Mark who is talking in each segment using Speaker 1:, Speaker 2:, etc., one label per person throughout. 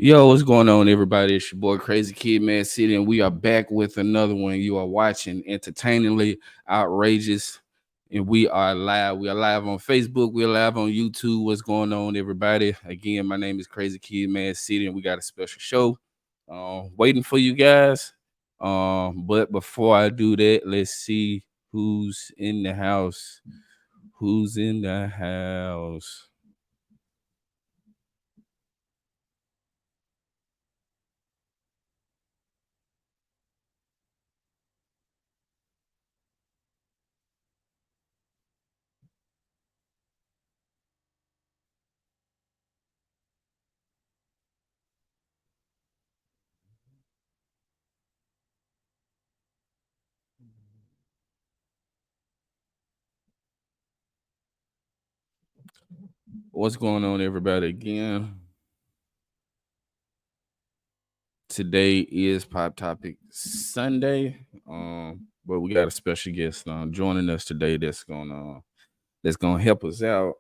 Speaker 1: Yo, what's going on, everybody? It's your boy Crazy Kid Man City, and we are back with another one. You are watching Entertainingly Outrageous, and we are live. We are live on Facebook. We are live on YouTube. What's going on, everybody? Again, my name is Crazy Kid Man City, and we got a special show waiting for you guys. But before I do that, let's see who's in the house. Who's in the house? What's going on, everybody? Again, today is Pop Topic Sunday. But we got a special guest joining us today that's gonna help us out.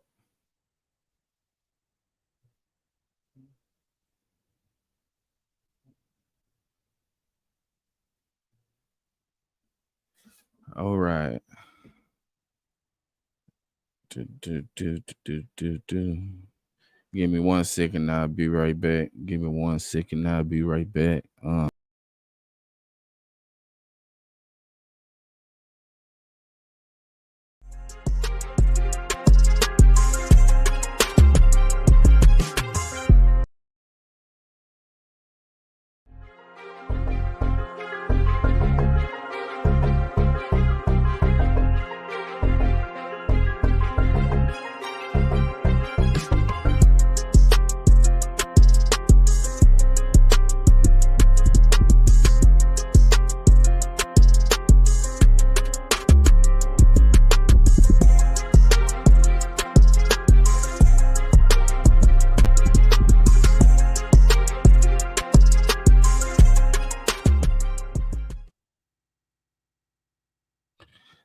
Speaker 1: All right. Give me 1 second, I'll be right back. Give me 1 second, I'll be right back.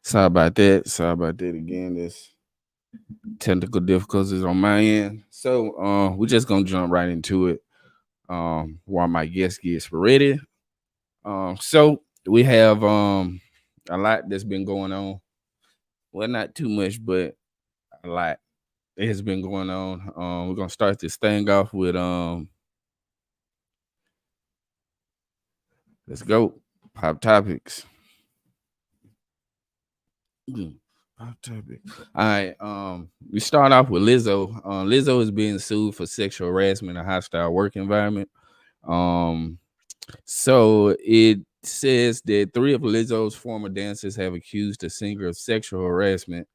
Speaker 1: Sorry about that. Sorry about that again. This technical difficulties on my end. So we're just gonna jump right into it. While my guest gets ready. So we have a lot that's been going on. Well, not too much, but a lot. It has been going on. We're gonna start this thing off with let's go. Pop topics. Pop topic. All right. We start off with Lizzo. Lizzo is being sued for sexual harassment and hostile work environment. So it says that three of Lizzo's former dancers have accused the singer of sexual harassment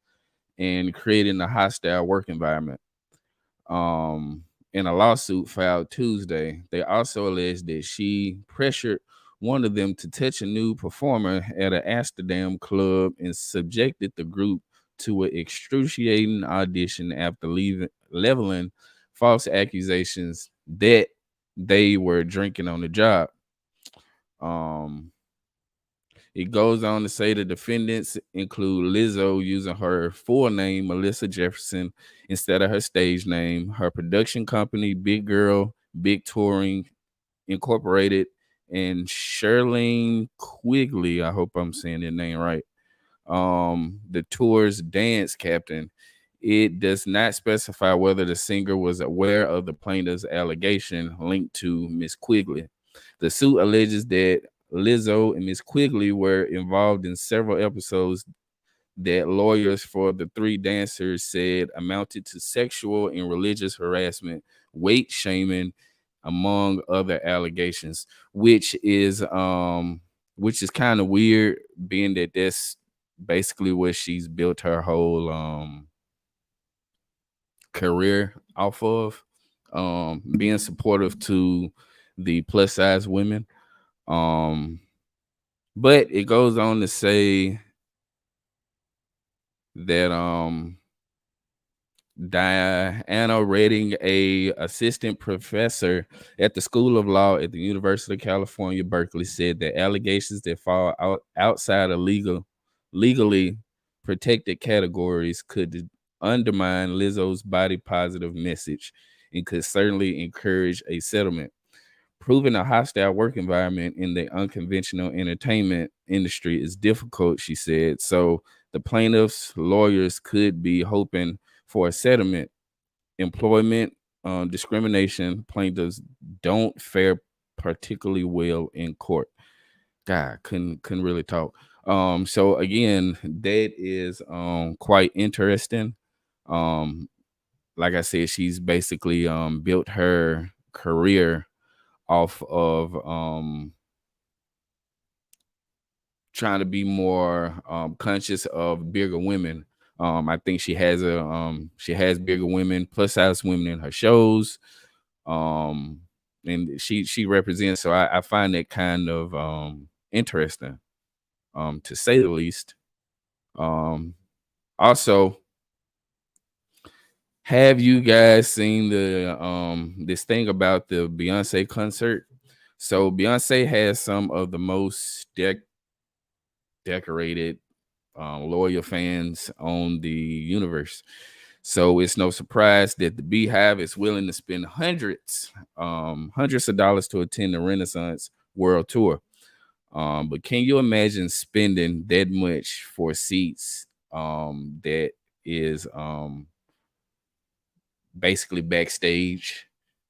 Speaker 1: and creating a hostile work environment. In a lawsuit filed Tuesday, they also alleged that she pressured one of them to touch a nude performer at an Amsterdam club and subjected the group to an excruciating audition after leveling false accusations that they were drinking on the job. Um, it goes on to say the defendants include Lizzo using her full name, Melissa Jefferson, instead of her stage name, her production company, Big Girl, Big Touring Incorporated, and Shirlene Quigley. I hope I'm saying that name right. The tour's dance captain. It does not specify whether the singer was aware of the plaintiff's allegation linked to Miss Quigley. The suit alleges that Lizzo and Miss Quigley were involved in several episodes that lawyers for the three dancers said amounted to sexual and religious harassment, weight shaming, among other allegations, which is kind of weird, being that that's basically what she's built her whole career off of, being supportive to the plus size women. But it goes on to say that Diana Redding, a assistant professor at the School of Law at the University of California, Berkeley, said that allegations that fall outside of legally protected categories could undermine Lizzo's body positive message and could certainly encourage a settlement. Proving a hostile work environment in the unconventional entertainment industry is difficult, she said. So the plaintiff's lawyers could be hoping for a settlement. Employment discrimination plaintiffs don't fare particularly well in court. God, couldn't really talk. So again, that is quite interesting. Um, like I said, she's basically built her career off of trying to be more conscious of bigger women. I think she has bigger women, plus size women in her shows. And she represents, so I find it kind of interesting, to say the least. Um Also, have you guys seen the this thing about the Beyonce concert? So Beyonce has some of the most decorated loyal fans on the universe. So it's no surprise that the Beehive is willing to spend hundreds of dollars to attend the Renaissance World Tour. But can you imagine spending that much for seats that is basically backstage?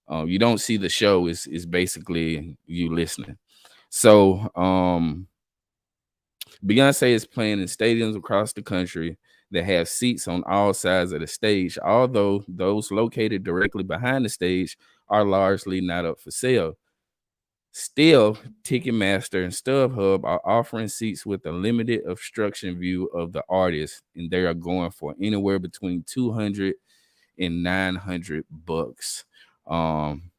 Speaker 1: You don't see the show, is basically you listening. So Beyonce is playing in stadiums across the country that have seats on all sides of the stage, although those located directly behind the stage are largely not up for sale. Still, Ticketmaster and StubHub are offering seats with a limited obstruction view of the artist, and they are going for anywhere between 200 and 900 bucks. Um,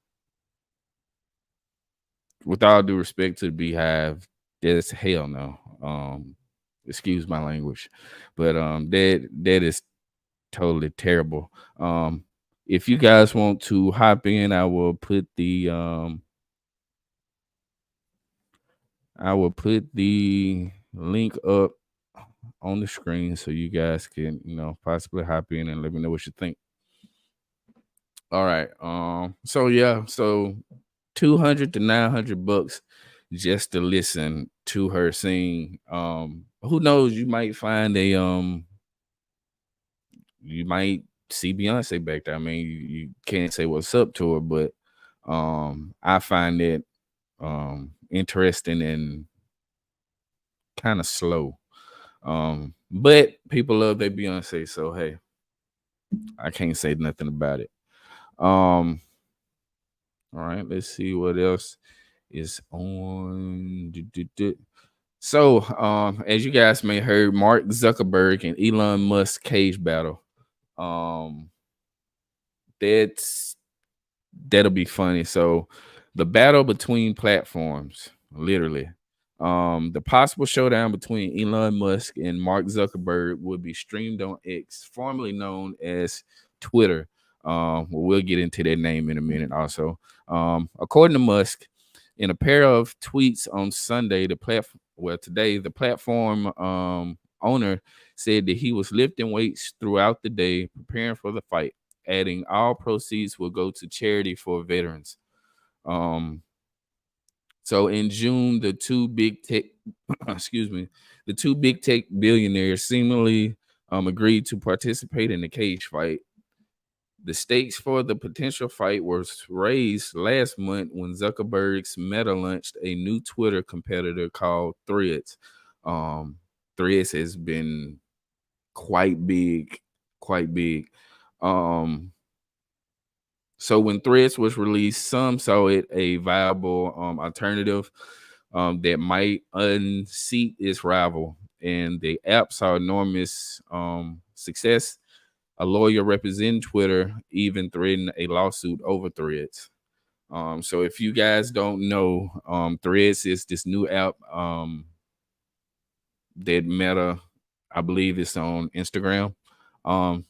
Speaker 1: with all due respect to the Beehive, that's hell no. Excuse my language, but that is totally terrible. If you guys want to hop in, I will put the link up on the screen so you guys can, possibly hop in and let me know what you think. All right. So yeah, so 200 to 900 bucks just to listen to her sing. Who knows, you might see Beyonce back there. I mean, you can't say what's up to her, but I find it interesting and kind of slow. But people love their Beyonce, so hey, I can't say nothing about it. All right, let's see what else is on. So, as you guys may heard, Mark Zuckerberg and Elon Musk cage battle. Um, that's that'll be funny. So, the battle between platforms, literally. The possible showdown between Elon Musk and Mark Zuckerberg would be streamed on X, formerly known as Twitter. We'll get into that name in a minute also. According to Musk, in a pair of tweets on Sunday, today, the platform owner said that he was lifting weights throughout the day, preparing for the fight, adding all proceeds will go to charity for veterans. So in June, the two big tech, excuse me, the two big tech billionaires seemingly agreed to participate in the cage fight. The stakes for the potential fight was raised last month when Zuckerberg's Meta launched a new Twitter competitor called Threads. Threads has been quite big, quite big. So when Threads was released, some saw it a viable alternative that might unseat its rival, and the app saw enormous success. A lawyer representing Twitter even threatened a lawsuit over Threads. So if you guys don't know, Threads is this new app that Meta, I believe it's on Instagram,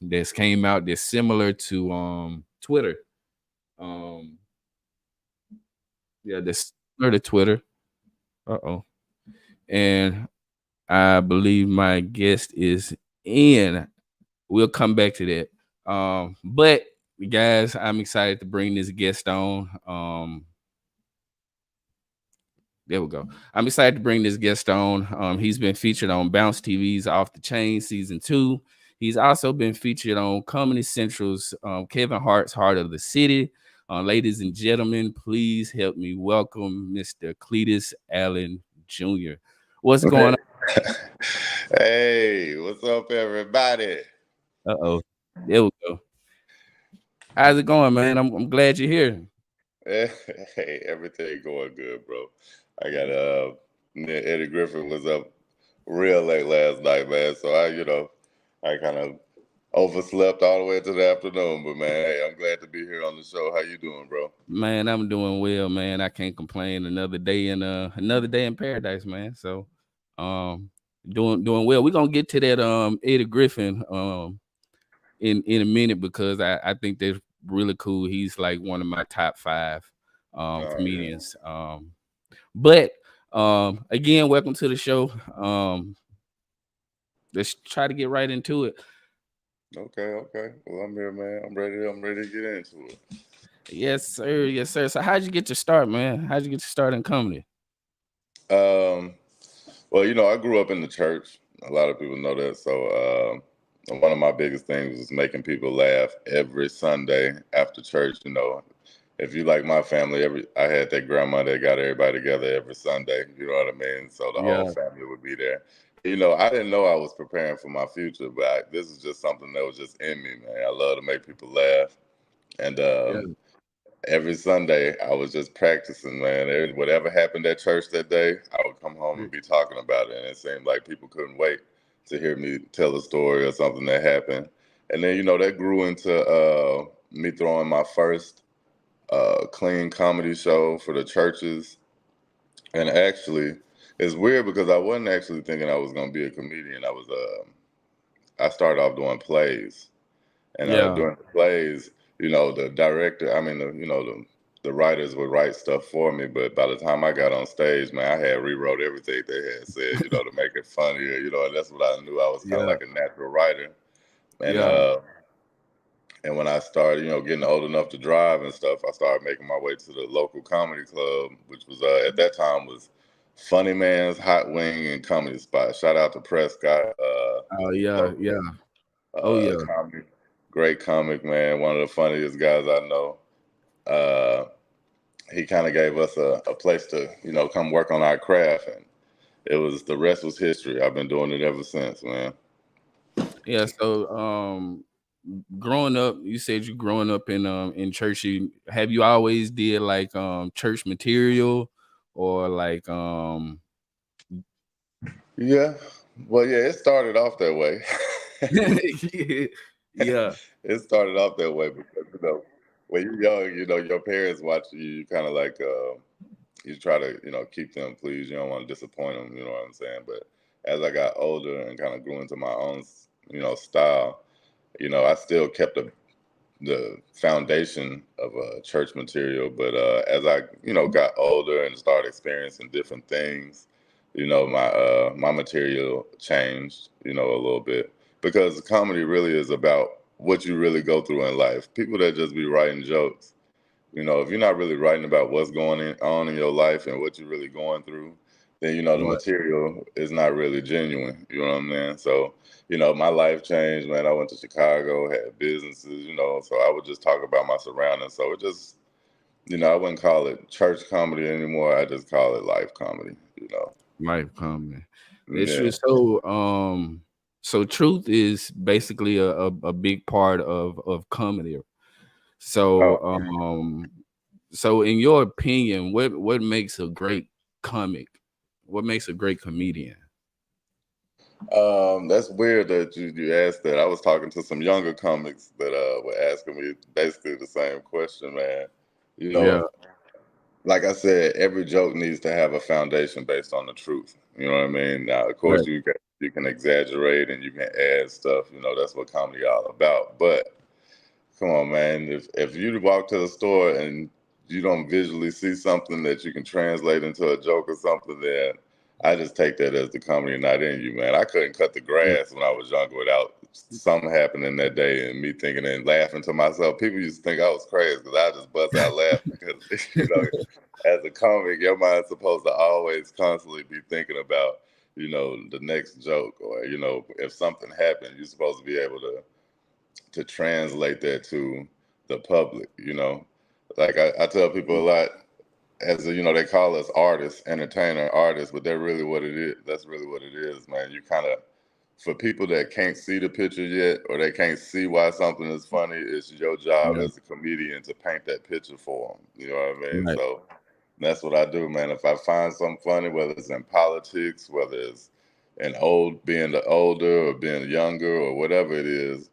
Speaker 1: that's came out that's similar to Twitter. Um, yeah, that's similar to Twitter. Uh-oh. And I believe my guest is in. We'll come back to that. But guys, I'm excited to bring this guest on. There we go. I'm excited to bring this guest on. He's been featured on Bounce TV's Off the Chain season 2. He's also been featured on Comedy Central's Kevin Hart's Heart of the City. Ladies and gentlemen, please help me welcome Mr. Cleatis Allen Jr. What's going on?
Speaker 2: Hey, what's up, everybody?
Speaker 1: Uh-oh. There we go. How's it going, man? I'm glad you're here.
Speaker 2: Hey, everything going good, bro. I got Eddie Griffin was up real late last night, man. So I kind of overslept all the way to the afternoon. But man, hey, I'm glad to be here on the show. How you doing, bro?
Speaker 1: Man, I'm doing well, man. I can't complain. Another day in paradise, man. So doing well. We're gonna get to that Eddie Griffin in a minute because I think that's really cool. He's like one of my top 5 comedians.
Speaker 2: Yeah.
Speaker 1: But again, welcome to the show. Let's try to get right into it.
Speaker 2: Okay. Well, I'm here, man. I'm ready to get into it.
Speaker 1: Yes, sir. Yes, sir. So how'd you get your start, man? How'd you get your start in comedy?
Speaker 2: Well, I grew up in the church. A lot of people know that. So one of my biggest things was making people laugh every Sunday after church. If you like my family, I had that grandma that got everybody together every Sunday. You know what I mean? So the whole family would be there. I didn't know I was preparing for my future, but this is just something that was just in me, man. I love to make people laugh. And every Sunday, I was just practicing, man. Whatever happened at church that day, I would come home and be talking about it. And it seemed like people couldn't wait to hear me tell a story or something that happened. And then, that grew into me throwing my first clean comedy show for the churches. And actually, it's weird because I wasn't actually thinking I was going to be a comedian. I started off doing plays. And during the plays, the director, the writers would write stuff for me. But by the time I got on stage, man, I had rewrote everything they had said, to make it funnier, and that's what I knew. I was kind of like a natural writer. And when I started, getting old enough to drive and stuff, I started making my way to the local comedy club, which was at that time was Funny Man's Hot Wing and Comedy Spot. Shout out to Prescott. Comedy. Great comic, man. One of the funniest guys I know. He kind of gave us a place to, come work on our craft. And the rest was history. I've been doing it ever since, man.
Speaker 1: Yeah. So, growing up, you said you growing up in church. Have you always did like church material or like
Speaker 2: Yeah. Well, yeah, it started off that way.
Speaker 1: Yeah.
Speaker 2: It started off that way because when you're young, your parents watch you. You kind of like you try to keep them pleased. You don't want to disappoint them. You know what I'm saying? But as I got older and kind of grew into my own style, I still kept the foundation of church material. But as I got older and started experiencing different things, my material changed a little bit. Because comedy really is about what you really go through in life. People that just be writing jokes, if you're not really writing about what's going on in your life and what you're really going through, then, the material is not really genuine. You know what I mean? So, my life changed, man. I went to Chicago, had businesses, so I would just talk about my surroundings. So it just, I wouldn't call it church comedy anymore. I just call it life comedy,
Speaker 1: Life comedy. It's
Speaker 2: Yeah.
Speaker 1: true. So truth is basically a big part of comedy. So so in your opinion, what makes a great comic? What makes a great comedian?
Speaker 2: That's weird that you asked that. I was talking to some younger comics that were asking me basically the same question, man. Like I said, every joke needs to have a foundation based on the truth. You know what I mean? Now, of course, you can exaggerate and you can add stuff. That's what comedy all about. But come on, man. If you walk to the store and you don't visually see something that you can translate into a joke or something, then I just take that as the comedy not in you, man. I couldn't cut the grass when I was younger without something happening that day and me thinking and laughing to myself. People used to think I was crazy because I just bust out laughing because as a comic, your mind's supposed to always constantly be thinking about, the next joke, or if something happened, you're supposed to be able to translate that to the public. Like I tell people a lot, as they call us artists, entertainer artists, but they're really what it is. That's really what it is, man. You kind of, for people that can't see the picture yet, or they can't see why something is funny, it's your job
Speaker 1: Yeah,
Speaker 2: as a comedian to paint that picture for them. You know what I mean?
Speaker 1: right.
Speaker 2: So that's what I do, man. If I find something funny, whether it's in politics, whether it's being the older or being younger or whatever it is,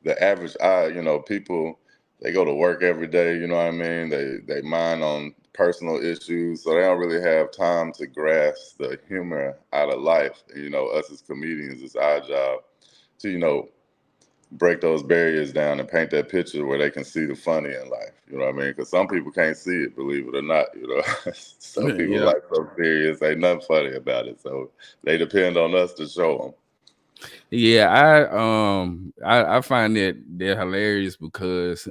Speaker 2: the average eye, people, they go to work every day, you know what I mean? They mind on personal issues, so they don't really have time to grasp the humor out of life. Us as comedians, it's our job to, break those barriers down and paint that picture where they can see the funny in life. You know what I mean? Because some people can't see it, believe it or not. Some people
Speaker 1: Yeah.
Speaker 2: like so serious, ain't nothing funny about it. So they depend on us to show them.
Speaker 1: Yeah, I find that they're hilarious because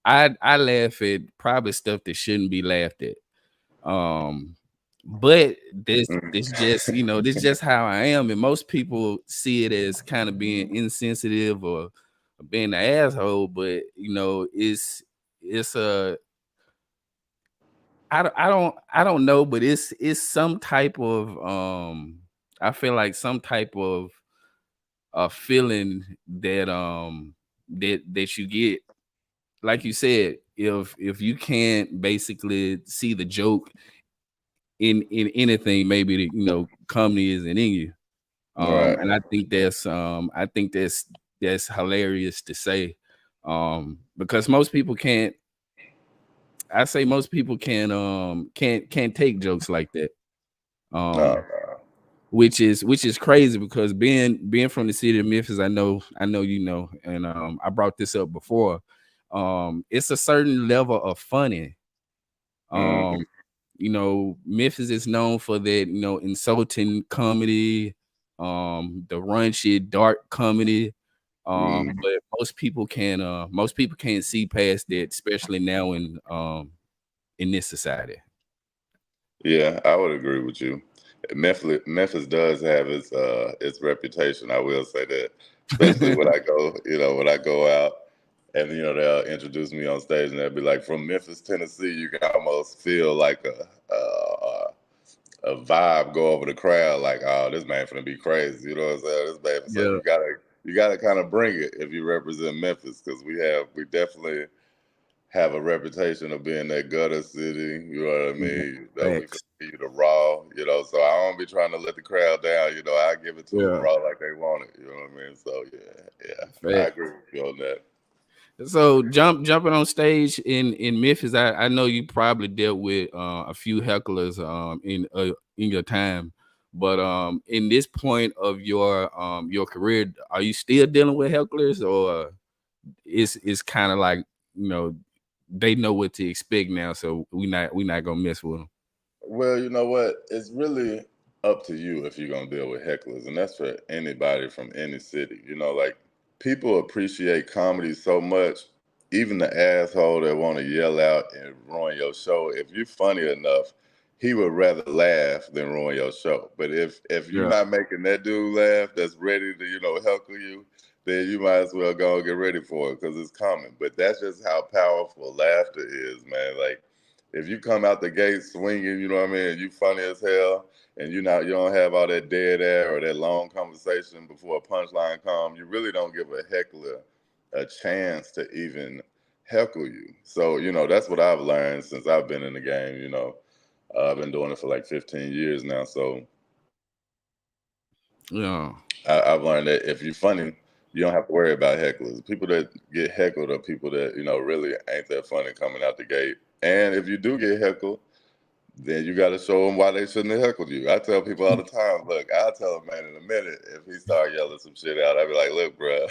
Speaker 1: I laugh at probably stuff that shouldn't be laughed at. But this just, this just how I am. And most people see it as kind of being insensitive or being an asshole, but it's a I don't know, but it's some type of I feel like some type of a feeling that you get, like you said, if you can't basically see the joke in anything, maybe comedy isn't in you.
Speaker 2: Right.
Speaker 1: And I think that's hilarious to say. Because most people can't, I say most people can't take jokes like that.
Speaker 2: No,
Speaker 1: Um which is crazy because being from the city of Memphis, I know and I brought this up before. It's a certain level of funny.
Speaker 2: no.
Speaker 1: Um, Memphis is known for that, insulting comedy, the raunchy, dark comedy. But most people can't see past that, especially now in this society.
Speaker 2: Yeah, I would agree with you. Memphis does have its reputation. I will say that, especially when I go, when I go out, and they'll introduce me on stage, and they'll be like, "From Memphis, Tennessee." You can almost feel like a vibe go over the crowd, like, "Oh, this man finna be crazy." You know what I'm saying? This man. So
Speaker 1: Yeah,
Speaker 2: you gotta kind of bring it if you represent Memphis, because we definitely have a reputation of being that gutter city. You know what I
Speaker 1: yeah,
Speaker 2: mean? We can
Speaker 1: facts.
Speaker 2: see the raw. So I don't be trying to let the crowd down. I give it to them
Speaker 1: Yeah,
Speaker 2: raw like they want it. You know what I mean? So yeah, I
Speaker 1: facts.
Speaker 2: agree with you on that.
Speaker 1: So jumping on stage in Memphis, I know you probably dealt with a few hecklers in your time, but in this point of your career, are you still dealing with hecklers, or it's kind of like, you know they know what to expect now, so we not gonna mess with them.
Speaker 2: Well, you know what? It's really up to you if you're gonna deal with hecklers, and that's for anybody from any city. Like, people appreciate comedy so much. Even the asshole that want to yell out and ruin your show, if you're funny enough, he would rather laugh than ruin your show. But if you're
Speaker 1: Yeah,
Speaker 2: not making that dude laugh, that's ready to heckle you, then you might as well go and get ready for it, because it's coming. But that's just how powerful laughter is, man. Like, if you come out the gate swinging, you know what I mean, you funny as hell, and you don't have all that dead air or that long conversation before a punchline comes, you really don't give a heckler a chance to even heckle you. So that's what I've learned since I've been in the game. I've been doing it for like 15 years now, so
Speaker 1: yeah,
Speaker 2: I've learned that if you're funny, you don't have to worry about hecklers. People that get heckled are people that really ain't that funny coming out the gate. And if you do get heckled, then you got to show them why they shouldn't have heckled you. I tell people all the time, look, I'll tell a man in a minute if he start yelling some shit out. I'll be like, look, bro,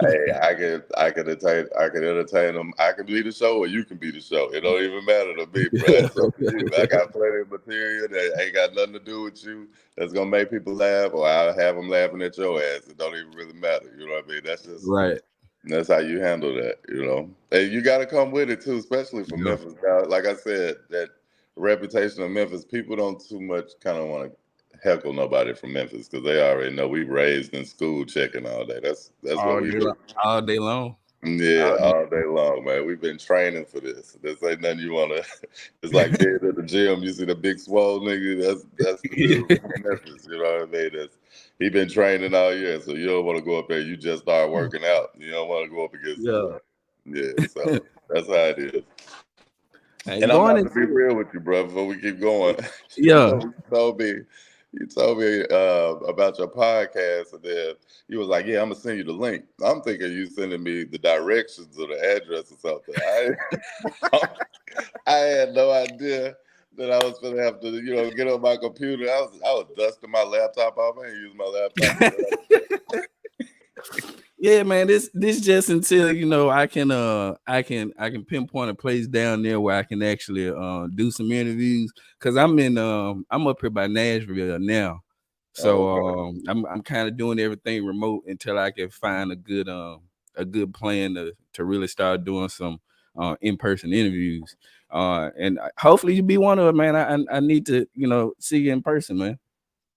Speaker 2: hey, I can entertain them. I can be the show, or you can be the show. It don't even matter to me, bro. It's up to you. I got plenty of material that ain't got nothing to do with you, that's gonna make people laugh, or I'll have them laughing at your ass. It don't even really matter. You know what I mean? That's just
Speaker 1: right.
Speaker 2: That's how you handle that, you know. And you got to come with it too, especially for
Speaker 1: Yeah.
Speaker 2: Memphis. Now, like I said, that reputation of Memphis, people don't too much kind of want to heckle nobody from Memphis because they already know we raised in school checking all day. That's what
Speaker 1: All
Speaker 2: we
Speaker 1: day,
Speaker 2: do.
Speaker 1: all day long.
Speaker 2: Yeah,
Speaker 1: All day.
Speaker 2: all day long, man. We've been training for this. This ain't nothing you wanna. It's like being at the gym. You see the big swole nigga. That's the dude from Memphis. You know what I mean? He been training all year, so you don't want to go up there. You just start working out. You don't want to go up against him.
Speaker 1: Yeah.
Speaker 2: Yeah, so that's how it is.
Speaker 1: And
Speaker 2: And I'm
Speaker 1: going
Speaker 2: about to be
Speaker 1: into
Speaker 2: real with you, bro. Before we keep going, you
Speaker 1: yeah.
Speaker 2: know, you told me about your podcast, and then you was like, "Yeah, I'm gonna send you the link." I'm thinking you sending me the directions or the address or something. I had no idea that I was gonna have to, get on my computer. I was dusting my laptop off. I ain't using my laptop in
Speaker 1: Yeah, man. This just until I can pinpoint a place down there where I can actually do some interviews because I'm up here by Nashville now.
Speaker 2: Oh,
Speaker 1: So
Speaker 2: okay.
Speaker 1: I'm kind of doing everything remote until I can find a good plan to really start doing some in-person interviews. And hopefully you be one of them, man. I need to see you in person, man.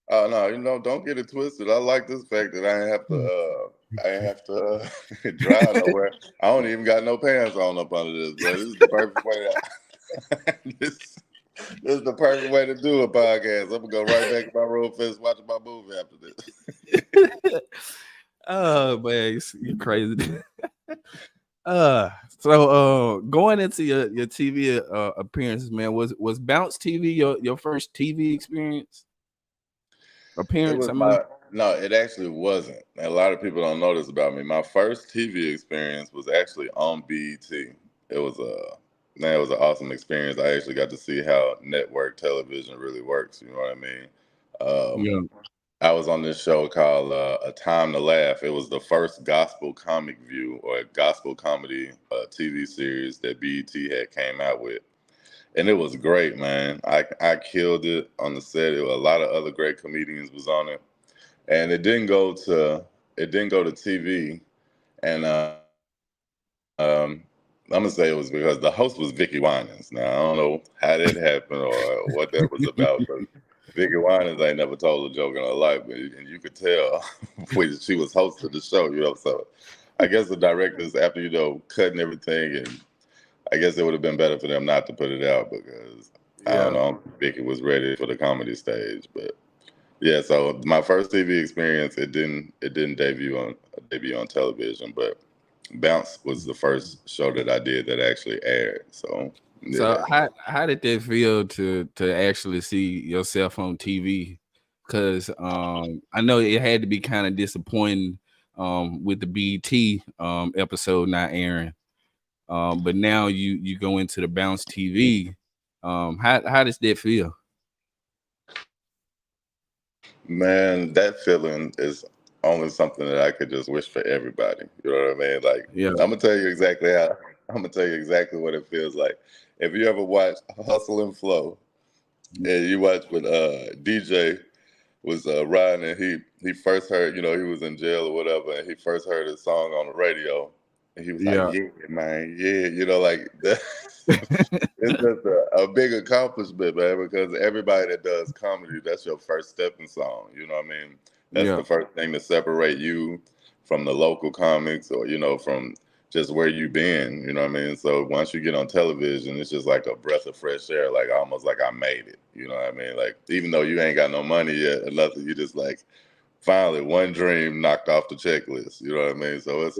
Speaker 2: Oh no, don't get it twisted. I like this fact that I ain't have to drive nowhere. I don't even got no pants on up under this, bro. This is the perfect way this, this is the perfect way to do a podcast. I'm gonna go right back to my room, finish watching my movie after this.
Speaker 1: Oh man, you crazy. Uh, so going into your TV appearances, man, was Bounce TV your first TV experience
Speaker 2: It
Speaker 1: appearance?
Speaker 2: was
Speaker 1: I mean,
Speaker 2: my No, it actually wasn't. A lot of people don't know this about me. My first TV experience was actually on BET. It was a Man, it was an awesome experience. I actually got to see how network television really works. You know what I mean?
Speaker 1: yeah,
Speaker 2: I was on this show called A Time to Laugh. It was the first gospel comic view or gospel comedy TV series that BET had came out with, and it was great, man. I killed it on the set. A lot of other great comedians was on it, and it didn't go to TV. And I'm gonna say it was because the host was Vicky Winans. Now I don't know how that happened or what that was about, but Vicky Winans ain't never told a joke in her life, and you could tell when she was hosting the show. So I guess the directors, after cutting everything, and I guess it would have been better for them not to put it out because I don't
Speaker 1: yeah.
Speaker 2: know, I don't think Vicky was ready for the comedy stage, but. Yeah, so my first TV experience, it didn't debut on television, but Bounce was the first show that I did that actually aired. So
Speaker 1: So
Speaker 2: yeah,
Speaker 1: how did that feel to actually see yourself on TV? Because I know it had to be kind of disappointing with the BT episode not airing. But now you go into the Bounce TV. How does that feel?
Speaker 2: man, that feeling is only something that I could just wish for everybody. You know what I mean? Like
Speaker 1: Yeah,
Speaker 2: I'm gonna tell you exactly how. I'm gonna tell you exactly what it feels like. If you ever watch Hustle and Flow, and you watch when DJ was riding, and he first heard, he was in jail or whatever, and he first heard his song on the radio, and he was like,
Speaker 1: yeah,
Speaker 2: "Yeah, man, yeah," like that. It's just a big accomplishment, man, because everybody that does comedy, that's your first stepping stone. You know what I mean? That's
Speaker 1: yeah,
Speaker 2: the first thing to separate you from the local comics, or from just where you been. You know what I mean? So once you get on television, it's just like a breath of fresh air, like almost like I made it. You know what I mean? Like even though you ain't got no money yet or nothing, you just like finally one dream knocked off the checklist. You know what I mean? So it's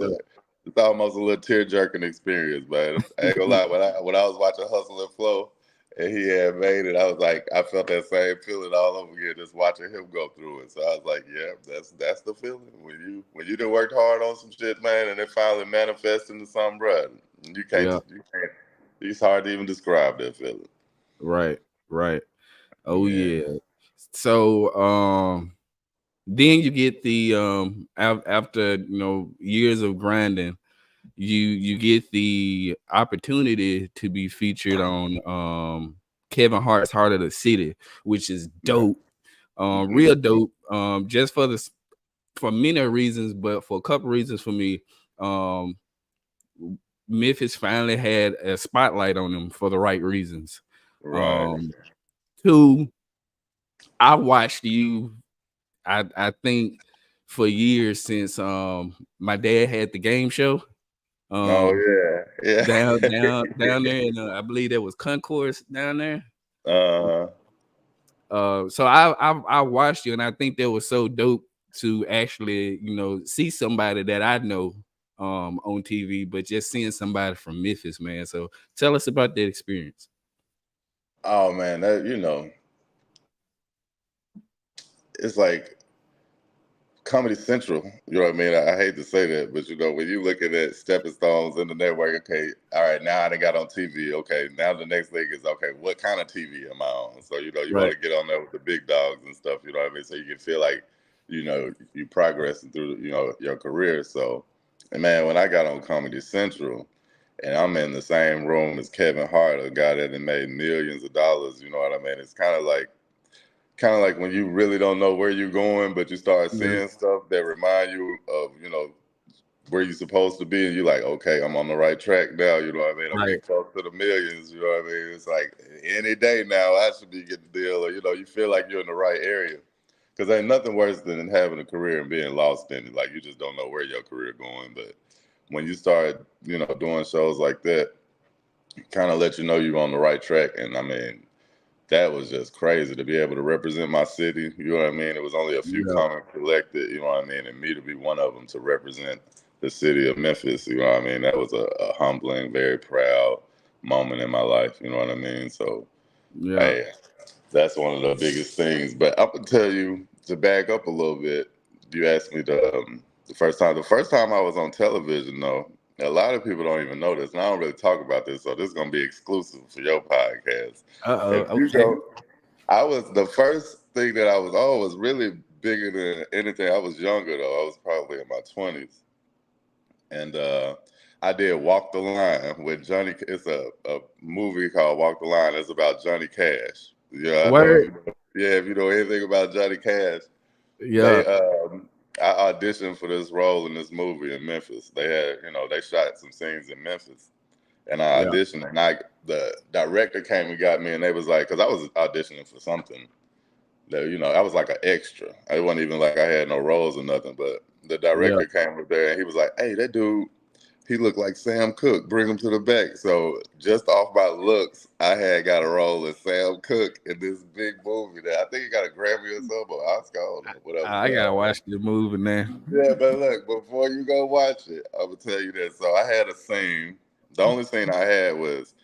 Speaker 2: almost a little tear jerking experience, man. I ain't gonna lie. When I was watching Hustle and Flow and he had made it, I was like, I felt that same feeling all over again, just watching him go through it. So I was like, yeah, that's the feeling when you done worked hard on some shit, man, and it finally manifests into something, bro.
Speaker 1: yeah.
Speaker 2: You can't. It's hard to even describe that feeling.
Speaker 1: Right, right. Oh
Speaker 2: Yeah.
Speaker 1: yeah. So then you get the after years of grinding, you get the opportunity to be featured on Kevin Hart's Heart of the City, which is
Speaker 2: Yeah.
Speaker 1: dope.
Speaker 2: Hmm.
Speaker 1: Real dope. Just for many reasons, but for a couple reasons for me. um, Memphis finally had a spotlight on them for the right reasons.
Speaker 2: Right.
Speaker 1: Um, Two, I watched you. I think for years since my dad had the game show
Speaker 2: Oh
Speaker 1: um
Speaker 2: yeah,
Speaker 1: down there, and I believe there was Concourse down there.
Speaker 2: yeah.
Speaker 1: So I watched you, and I think that was so dope to actually see somebody that I know on TV, but just seeing somebody from Memphis, man. So tell us about that experience.
Speaker 2: Oh man, that it's like Comedy Central. You know what I mean? I hate to say that, but when you looking at stepping stones in the network, okay, all right, now I done got on TV. Okay, now the next thing is okay, what kind of TV am I on? So you want
Speaker 1: Right.
Speaker 2: to get on there with the big dogs and stuff. You know what I mean? So you can feel like you progressing through your career. So, and man, when I got on Comedy Central, and I'm in the same room as Kevin Hart, a guy that had made millions of dollars. You know what I mean? It's kind of like when you really don't know where you're going, but you start
Speaker 1: Yeah.
Speaker 2: seeing stuff that remind you of, where you're supposed to be, and you're like, okay, I'm on the right track now. You know what I mean? I'm
Speaker 1: Right.
Speaker 2: getting close to the millions. You know what I mean? It's like any day now, I should be getting the deal, or you feel like you're in the right area. Because ain't nothing worse than having a career and being lost in it. Like you just don't know where your career going. But when you start, doing shows like that, kind of let you know you're on the right track. And I mean, that was just crazy to be able to represent my city. You know what I mean? It was only a few
Speaker 1: Yeah.
Speaker 2: comics elected, you know what I mean? And me to be one of them to represent the city of Memphis, you know what I mean? That was a humbling, very proud moment in my life, you know what I mean? So,
Speaker 1: Yeah.
Speaker 2: hey, that's one of the biggest things. But I would tell you to back up a little bit. You asked me the first time. The first time I was on television, though, a lot of people don't even know this, and I don't really talk about this. So this is gonna be exclusive for your podcast.
Speaker 1: Uh-oh.
Speaker 2: If you
Speaker 1: Okay.
Speaker 2: go, I was the first thing that I was on was really bigger than anything. I was younger though. I was probably in my 20s, and I did Walk the Line with Johnny. It's a movie called Walk the Line. It's about Johnny Cash. Yeah, I know if
Speaker 1: Word.
Speaker 2: you know, yeah, if you know anything about Johnny Cash,
Speaker 1: Yeah.
Speaker 2: they I auditioned for this role in this movie in Memphis. They had they shot some scenes in Memphis, and I
Speaker 1: Yeah.
Speaker 2: auditioned, and the director came and got me, and they was like, because I was auditioning for something that I was like an extra. I wasn't even like I had no roles or nothing, but the
Speaker 1: Yeah.
Speaker 2: director came up there and he was like, "Hey, that dude, he looked like Sam Cooke. Bring him to the back." So just off my looks, I had got a role as Sam Cooke in this big movie that I think he got a Grammy or something, or Oscar, I don't know, whatever.
Speaker 1: I
Speaker 2: But
Speaker 1: gotta watch the movie now.
Speaker 2: yeah, but look, before you go watch it, I'm gonna tell you this. So I had a scene. The only scene I had was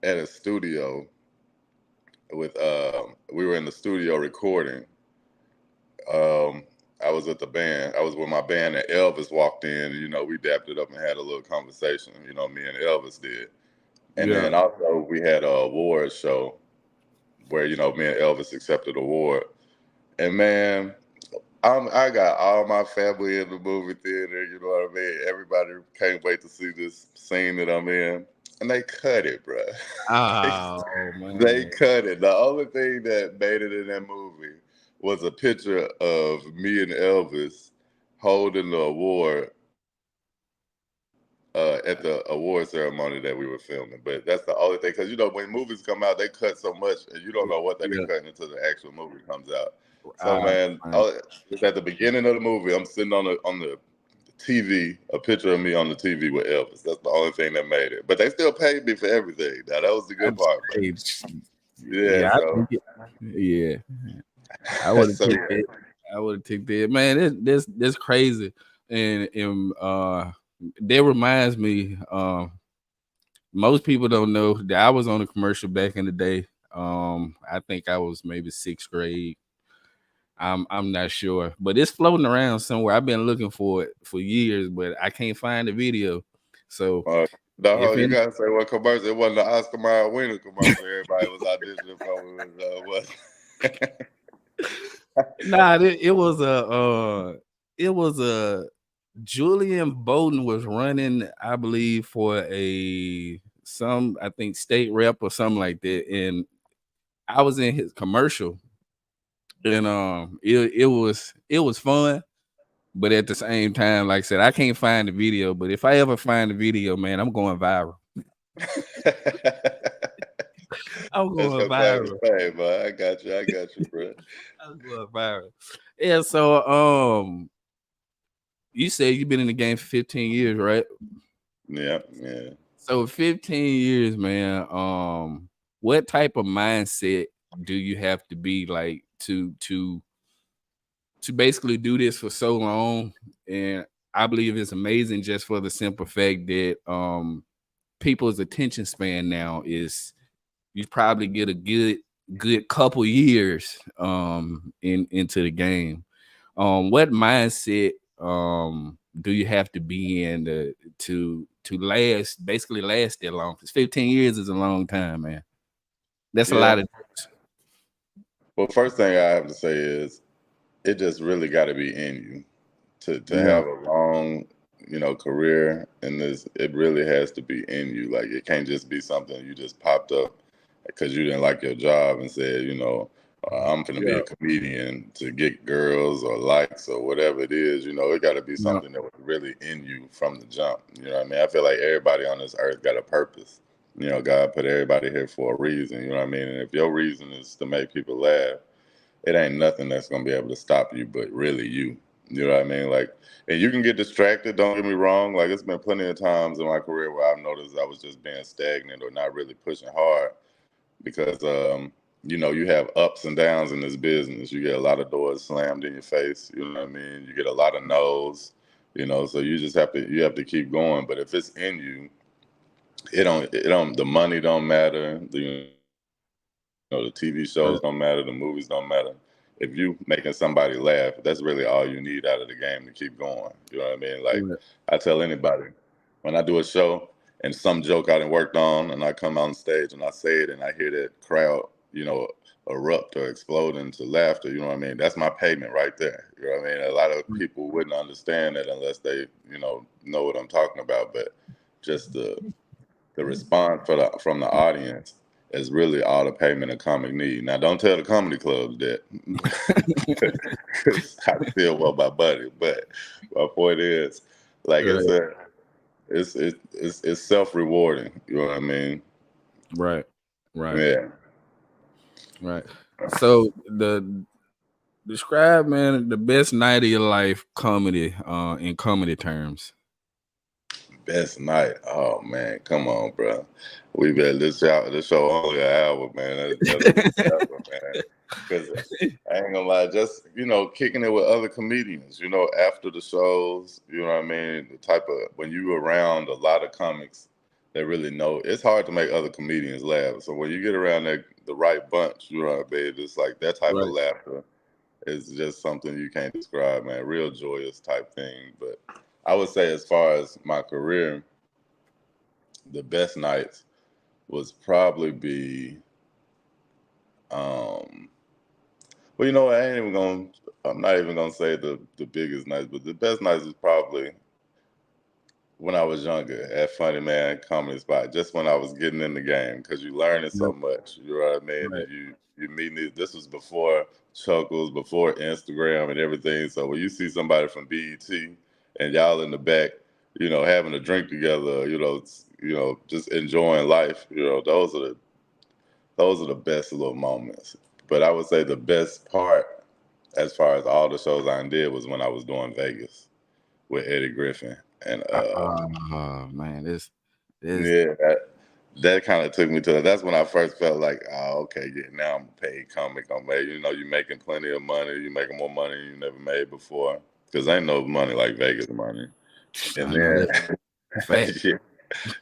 Speaker 2: at a studio with we were in the studio recording. Um I was at the band. I was with my band and Elvis walked in and we dapped it up and had a little conversation, me and Elvis did. And
Speaker 1: Yeah.
Speaker 2: then also we had a award show where, me and Elvis accepted an award. And man, I got all my family in the movie theater, you know what I mean? Everybody can't wait to see this scene that I'm in. And they cut it, bro.
Speaker 1: Oh
Speaker 2: They
Speaker 1: man.
Speaker 2: cut it. The only thing that made it in that movie was a picture of me and Elvis holding the award at the award ceremony that we were filming. But that's the only thing, because when movies come out, they cut so much, and you don't know what they be
Speaker 1: Yeah.
Speaker 2: cutting until the actual movie comes out. So
Speaker 1: Uh,
Speaker 2: man, it's at the beginning of the movie. I'm sitting on the TV, a picture of me on the TV with Elvis. That's the only thing that made it. But they still paid me for everything. Now that was the good
Speaker 1: that's
Speaker 2: part. But yeah,
Speaker 1: yeah, I
Speaker 2: so
Speaker 1: think yeah. I would have
Speaker 2: so
Speaker 1: took
Speaker 2: yeah.
Speaker 1: that. I would have took that. Man, this crazy. And that reminds me, most people don't know that I was on a commercial back in the day. I think I was maybe sixth grade. I'm not sure, but it's floating around somewhere. I've been looking for it for years, but I can't find the video. So
Speaker 2: Uh, no,
Speaker 1: if
Speaker 2: you
Speaker 1: any,
Speaker 2: gotta say what commercial. It wasn't the Oscar Mayer winner commercial. Everybody was auditioning for.
Speaker 1: nah, it was a Julian Bowden was running, I believe, for I think state rep or something like that, and I was in his commercial, and it was fun, but at the same time, like I said, I can't find the video. But if I ever find the video, man, I'm going viral. I'm
Speaker 2: That's
Speaker 1: going
Speaker 2: your claim to
Speaker 1: viral.
Speaker 2: fame, but I got you, bro.
Speaker 1: I'm going viral. Yeah. So, you said you've been in the game for 15 years, right?
Speaker 2: Yeah, yeah.
Speaker 1: So 15 years, man. What type of mindset do you have to be like to basically do this for so long? And I believe it's amazing just for the simple fact that people's attention span now is you probably get a good couple years into the game. What mindset do you have to be in to last basically last that long? Because 15 years is a long time, man. That's a
Speaker 2: Yeah.
Speaker 1: lot of
Speaker 2: Well, first thing I have to say is it just really got to be in you to
Speaker 1: yeah,
Speaker 2: have a long, career in this. It really has to be in you. Like it can't just be something you just popped up because you didn't like your job and said, I'm gonna be
Speaker 1: yeah,
Speaker 2: a comedian to get girls or likes or whatever it is. It got to be
Speaker 1: yeah,
Speaker 2: something that was really in you from the jump. You know what I mean? I feel like everybody on this earth got a purpose. God put everybody here for a reason. You know what I mean? And if your reason is to make people laugh, it ain't nothing that's gonna be able to stop you, but really you. You know what I mean? Like, and you can get distracted. Don't get me wrong. Like, it's been plenty of times in my career where I've noticed I was just being stagnant or not really pushing hard because, you have ups and downs in this business. You get a lot of doors slammed in your face. You know what I mean? You get a lot of no's. So you just have to keep going. But if it's in you, it don't the money don't matter. The TV shows
Speaker 1: right,
Speaker 2: don't matter, the movies don't matter. If you making somebody laugh, that's really all you need out of the game to keep going. You know what I mean? Like
Speaker 1: right,
Speaker 2: I tell anybody, when I do a show and some joke I done worked on and I come on stage and I say it and I hear that crowd, erupt or explode into laughter, you know what I mean? That's my payment right there. You know what I mean? A lot of people wouldn't understand that unless they, know what I'm talking about. But just the response from the audience is really all the payment a comic need. Now, don't tell the comedy clubs that, because I still want my money. But my point is, like
Speaker 1: right,
Speaker 2: it's self rewarding. You know what I mean?
Speaker 1: right, right,
Speaker 2: Yeah.
Speaker 1: right. So the describe, man, the best night of your life comedy, in comedy terms.
Speaker 2: Best night. Oh man, come on, bro. We've had this show only an hour, man. That'll be tough, man. Because I ain't gonna lie, just kicking it with other comedians. After the shows. You know what I mean? The type of when you around a lot of comics that really know, it's hard to make other comedians laugh. So when you get around the right bunch, you know what I mean? It's like that type of
Speaker 1: Right.
Speaker 2: laughter is just something you can't describe, man. Real joyous type thing. But I would say, as far as my career, the best nights was probably be um well, I ain't even gonna I'm not even gonna say the biggest nights, but the best nights was probably when I was younger at Funny Man Comedy Spot, just when I was getting in the game, because you learning so
Speaker 1: Yep.
Speaker 2: much. You know what I mean?
Speaker 1: Right.
Speaker 2: And you meeting this was before Chuckles, before Instagram and everything. So when you see somebody from BET and y'all in the back, having a drink together, just enjoying life, those are the best little moments. But I would say the best part, as far as all the shows I did, was when I was doing Vegas with Eddie Griffin. And
Speaker 1: Man, this
Speaker 2: yeah, that kind of took me to that's when I first felt like, oh, okay, yeah, now I'm a paid comic. You're making plenty of money. You're making more money than you never made before. Because ain't no money like Vegas money. And
Speaker 1: I know
Speaker 2: then,
Speaker 1: that fact.
Speaker 2: yeah,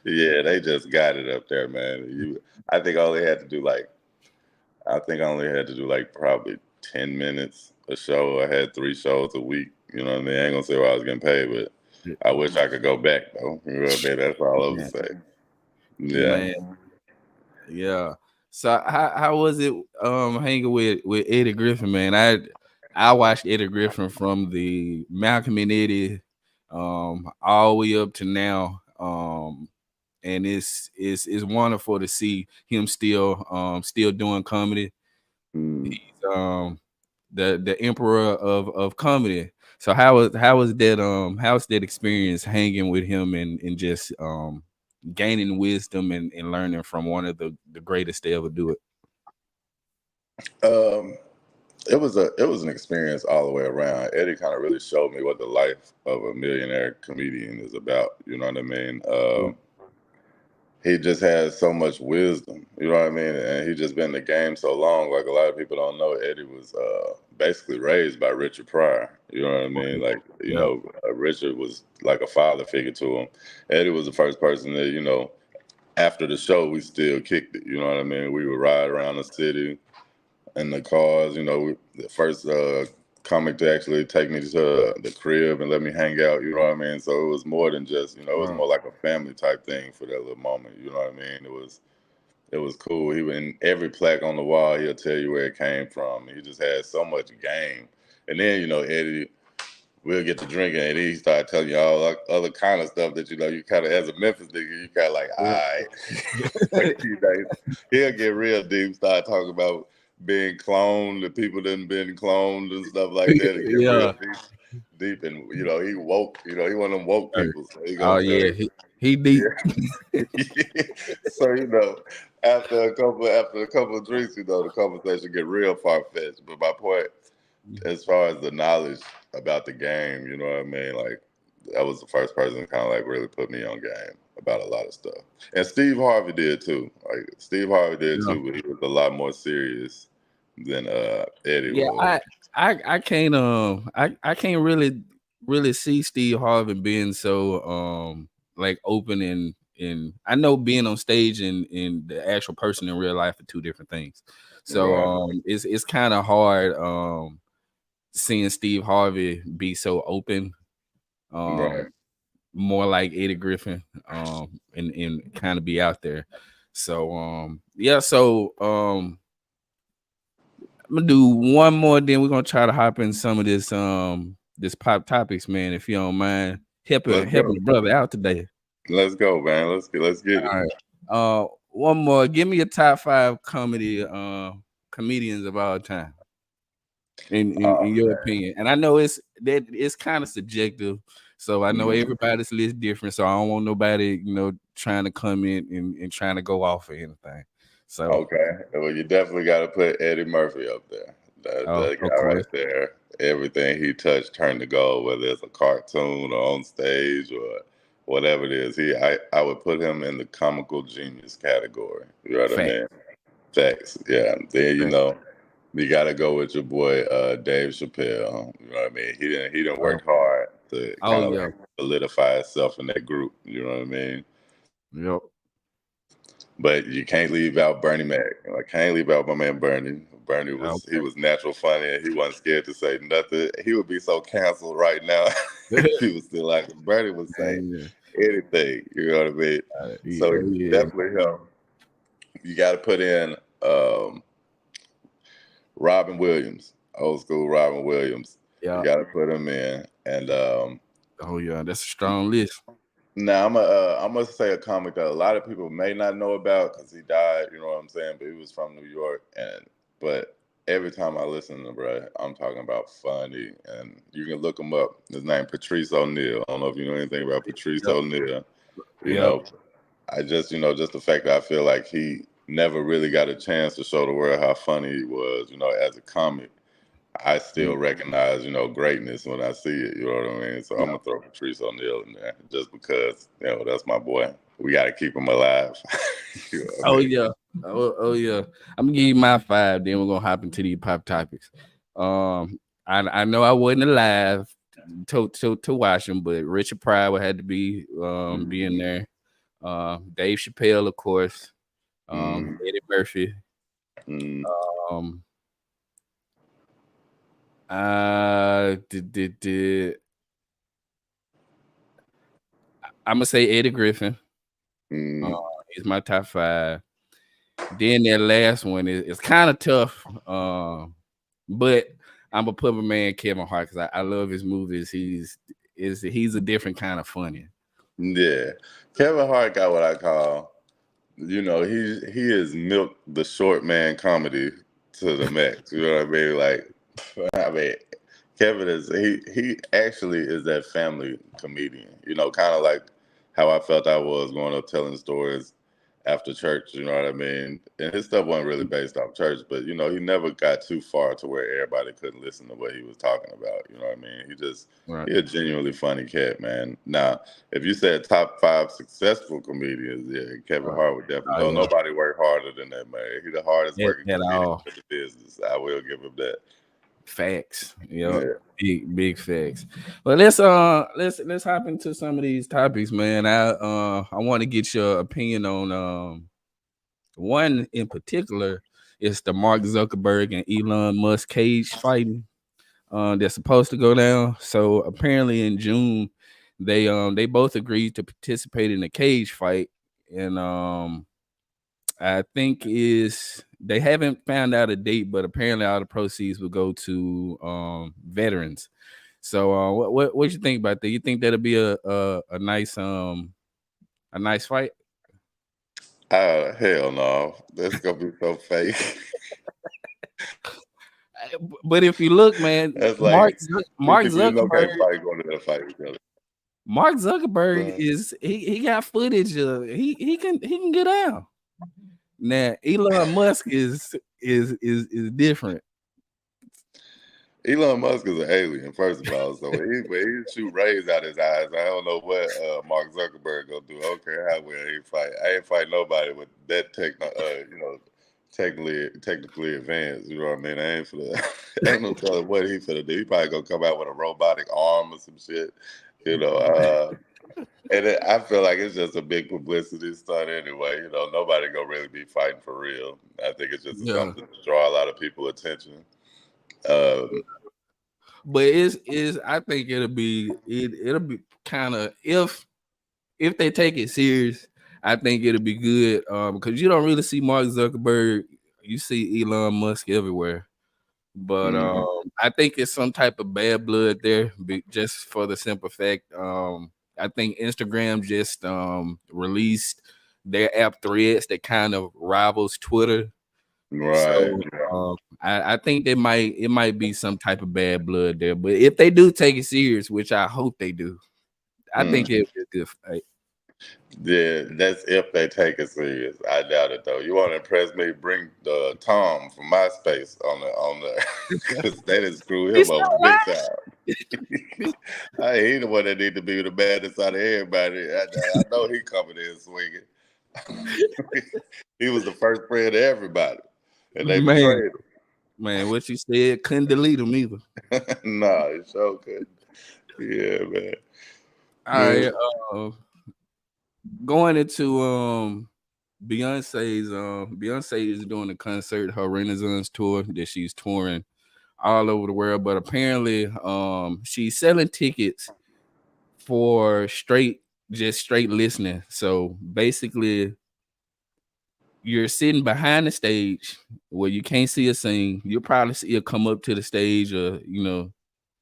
Speaker 2: yeah, they just got it up there, man. I think I only had to do like, I think I only had to do like probably 10 minutes a show. I had 3 shows a week. You know what I mean? I ain't gonna say what I was getting paid, but I wish I could go back though. You know what I mean? That's all I would
Speaker 1: Man,
Speaker 2: say. Yeah.
Speaker 1: man, yeah. So how was it hanging with Eddie Griffin, man? I watched Eddie Griffin from the Malcolm and Eddie all the way up to now. And it's wonderful to see him still doing comedy.
Speaker 2: Mm.
Speaker 1: He's the emperor of comedy. So how was that experience hanging with him and just gaining wisdom and learning from one of the greatest to ever do it?
Speaker 2: Um, it was an experience all the way around. Eddie kind of really showed me what the life of a millionaire comedian is about. You know what I mean?
Speaker 1: Yeah.
Speaker 2: He just has so much wisdom. You know what I mean? And he just been in the game so long. Like a lot of people don't know, Eddie was basically raised by Richard Pryor. You know what I mean? Like
Speaker 1: Yeah.
Speaker 2: Richard was like a father figure to him. Eddie was the first person that after the show we still kicked it. You know what I mean? We would ride around the city in the cars. The first comic to actually take me to the crib and let me hang out. You know what I mean? So it was more than just, it was
Speaker 1: Wow.
Speaker 2: more like a family type thing for that little moment. You know what I mean? It was cool. He in every plaque on the wall, he'll tell you where it came from. He just had so much game. And then, Eddie, we'll get to drinking, and he started telling you all other kind of stuff that you kind of, as a Memphis nigga, you kind of like, all
Speaker 1: Yeah.
Speaker 2: right. He'll get real deep, start talking about being cloned, the people that been cloned and stuff like that, and get real
Speaker 1: Yeah.
Speaker 2: deep, and he woke, he one of them woke people, so he
Speaker 1: Oh
Speaker 2: gonna tell
Speaker 1: yeah,
Speaker 2: you,
Speaker 1: he deep.
Speaker 2: yeah. So after a couple of drinks, the conversation get real far fetched. But my point, as far as the knowledge about the game, you know what I mean? Like, that was the first person to kind of like really put me on game about a lot of stuff. And Steve Harvey did too. Like, Steve Harvey did
Speaker 1: Yeah.
Speaker 2: too, but he was a lot more serious than Eddie
Speaker 1: Yeah,
Speaker 2: was.
Speaker 1: I can't really see Steve Harvey being so like open and I know being on stage and the actual person in real life are two different things. So
Speaker 2: Right,
Speaker 1: it's kind of hard seeing Steve Harvey be so open,
Speaker 2: right.
Speaker 1: um more like Eddie Griffin, and kind of be out there. So yeah, so I'm gonna do one more, then we're gonna try to hop in some of this pop topics, man. If you don't mind
Speaker 2: Let's
Speaker 1: helping
Speaker 2: go.
Speaker 1: the brother out today.
Speaker 2: Let's go, man. Let's get it.
Speaker 1: All right. One more. Give me your top five comedians of all time in
Speaker 2: Oh
Speaker 1: your
Speaker 2: man.
Speaker 1: opinion. And I know it's kind of subjective. So I know
Speaker 2: Mhm.
Speaker 1: everybody's list different. So I don't want nobody, trying to come in and trying to go off or anything. So
Speaker 2: Okay. Well, you definitely got to put Eddie Murphy up there. That
Speaker 1: of
Speaker 2: guy
Speaker 1: course.
Speaker 2: right there. Everything he touched turned to gold, whether it's a cartoon or on stage or whatever it is. I would put him in the comical genius category. You know what I
Speaker 1: Fact.
Speaker 2: mean? Facts. Yeah. Then
Speaker 1: Fact.
Speaker 2: you got to go with your boy Dave Chappelle. You know what I mean? He didn't
Speaker 1: Oh,
Speaker 2: work hard to
Speaker 1: oh
Speaker 2: kind of
Speaker 1: yeah.
Speaker 2: like solidify himself in that group. You know what I mean?
Speaker 1: Yep.
Speaker 2: But you can't leave out Bernie Mac. I can't leave out my man Bernie. Bernie he
Speaker 1: Okay.
Speaker 2: was natural funny, and he wasn't scared to say nothing. He would be so canceled right now if he was still like Bernie would say
Speaker 1: Yeah.
Speaker 2: anything. You know what I mean?
Speaker 1: Yeah,
Speaker 2: So
Speaker 1: yeah,
Speaker 2: definitely him. You got to put in Robin Williams, old school Robin Williams. You
Speaker 1: yeah.
Speaker 2: got to put him in, and
Speaker 1: Oh yeah, that's a strong list.
Speaker 2: now I'm gonna say a comic that a lot of people may not know about because he died. You know what I'm saying? But he was from New York, but every time I listen to bro, I'm talking about funny, and you can look him up. His name Patrice O'Neal. I don't know if you know anything about Patrice
Speaker 1: Yep,
Speaker 2: O'Neal. You
Speaker 1: yep.
Speaker 2: know, I just just the fact that I feel like he never really got a chance to show the world how funny he was. As a comic. I
Speaker 1: Mm,
Speaker 2: still recognize, greatness when I see it. You know what I mean? So I'm
Speaker 1: yeah.
Speaker 2: gonna throw Patrice O'Neal in there just because, that's my boy. We got to keep him alive. You know what I
Speaker 1: Oh
Speaker 2: mean?
Speaker 1: yeah. Oh yeah. I'm gonna give you my five. Then we're gonna hop into these pop topics. I know I wasn't alive to watch them, but Richard Pryor had to be in
Speaker 2: Mm-hmm.
Speaker 1: there. Dave Chappelle, of course.
Speaker 2: Mm-hmm.
Speaker 1: Eddie Murphy.
Speaker 2: Mm-hmm.
Speaker 1: Um, did I'm gonna say Eddie Griffin. Uh,
Speaker 2: Mm-hmm.
Speaker 1: he's my top five. Then that last one is kind of tough, but I'm gonna put my man Kevin Hart because I love his movies. He's a different kind of funny.
Speaker 2: Yeah, Kevin Hart got what I call, he has milked the short man comedy to the max. You know what I mean? Like, I mean, Kevin is he actually is that family comedian. You know, kind of like how I felt I was going up telling stories after church. You know what I mean? And his stuff wasn't really based off church, but you know, he never got too far to where everybody couldn't listen to what he was talking about. You know what I mean?
Speaker 1: Right.
Speaker 2: He a genuinely funny cat, man. Now, if you said top five successful comedians, yeah, Kevin
Speaker 1: Right.
Speaker 2: Hart would definitely.
Speaker 1: Oh
Speaker 2: Don't
Speaker 1: yeah.
Speaker 2: nobody work harder than that man. He the hardest working
Speaker 1: At
Speaker 2: comedian
Speaker 1: all.
Speaker 2: in the business. I will give him that.
Speaker 1: Facts. Yep.
Speaker 2: Yeah.
Speaker 1: Big facts. But let's hop into some of these topics, man. I want to get your opinion on one in particular. It's the Mark Zuckerberg and Elon Musk cage fighting. That's supposed to go down. So apparently in June, they both agreed to participate in a cage fight, and I think is they haven't found out a date, but apparently all the proceeds will go to veterans. So what you think about that? You think that'll be a nice fight?
Speaker 2: Hell no. That's gonna be so fake.
Speaker 1: But if you look, man,
Speaker 2: That's like two
Speaker 1: Mark
Speaker 2: people you know
Speaker 1: Zuckerberg
Speaker 2: can't fight going to fight each other.
Speaker 1: Mark Zuckerberg
Speaker 2: Right.
Speaker 1: is he got footage of he can get down. Now Elon Musk is different.
Speaker 2: Elon Musk is an alien, first of all. So when he shoot rays out his eyes, I don't know what Mark Zuckerberg gonna do. I don't care how well he fight. I ain't fight nobody with that technically advanced. You know what I mean? I ain't for the, ain't no telling what he finna do. He probably gonna come out with a robotic arm or some shit. You know, I feel like it's just a big publicity stunt anyway. You know, nobody gonna really be fighting for real. I think it's just
Speaker 1: Yeah.
Speaker 2: something to draw a lot of people attention. Um,
Speaker 1: But is I think it'll be kind of if they take it serious, I think it'll be good. Because you don't really see Mark Zuckerberg, you see Elon Musk everywhere. But
Speaker 2: mhm.
Speaker 1: I think it's some type of bad blood there, just for the simple fact. I think Instagram just released their app Threads that kind of rivals Twitter.
Speaker 2: Right.
Speaker 1: So
Speaker 2: Yeah.
Speaker 1: I think it might be some type of bad blood there. But if they do take it serious, which I hope they do, I think
Speaker 2: Mm.
Speaker 1: it'll be a good fight.
Speaker 2: Yeah, that's if they take it serious. I doubt it though. You want to impress me? Bring the Tom from MySpace on the because they didn't screw
Speaker 1: He's
Speaker 2: him
Speaker 1: still
Speaker 2: over big
Speaker 1: alive.
Speaker 2: time. He the one that need to be the baddest out of everybody. I know he coming in swinging. He was the first friend of everybody, and they
Speaker 1: Man,
Speaker 2: betrayed
Speaker 1: man, what you said couldn't delete him either.
Speaker 2: him. Nah, it sure couldn't. Yeah, man.
Speaker 1: All
Speaker 2: Yeah.
Speaker 1: right, going into Beyonce is doing a concert, her Renaissance tour that she's touring all over the world, but apparently she's selling tickets for straight listening. So basically you're sitting behind the stage where you can't see her sing. You'll probably see her come up to the stage or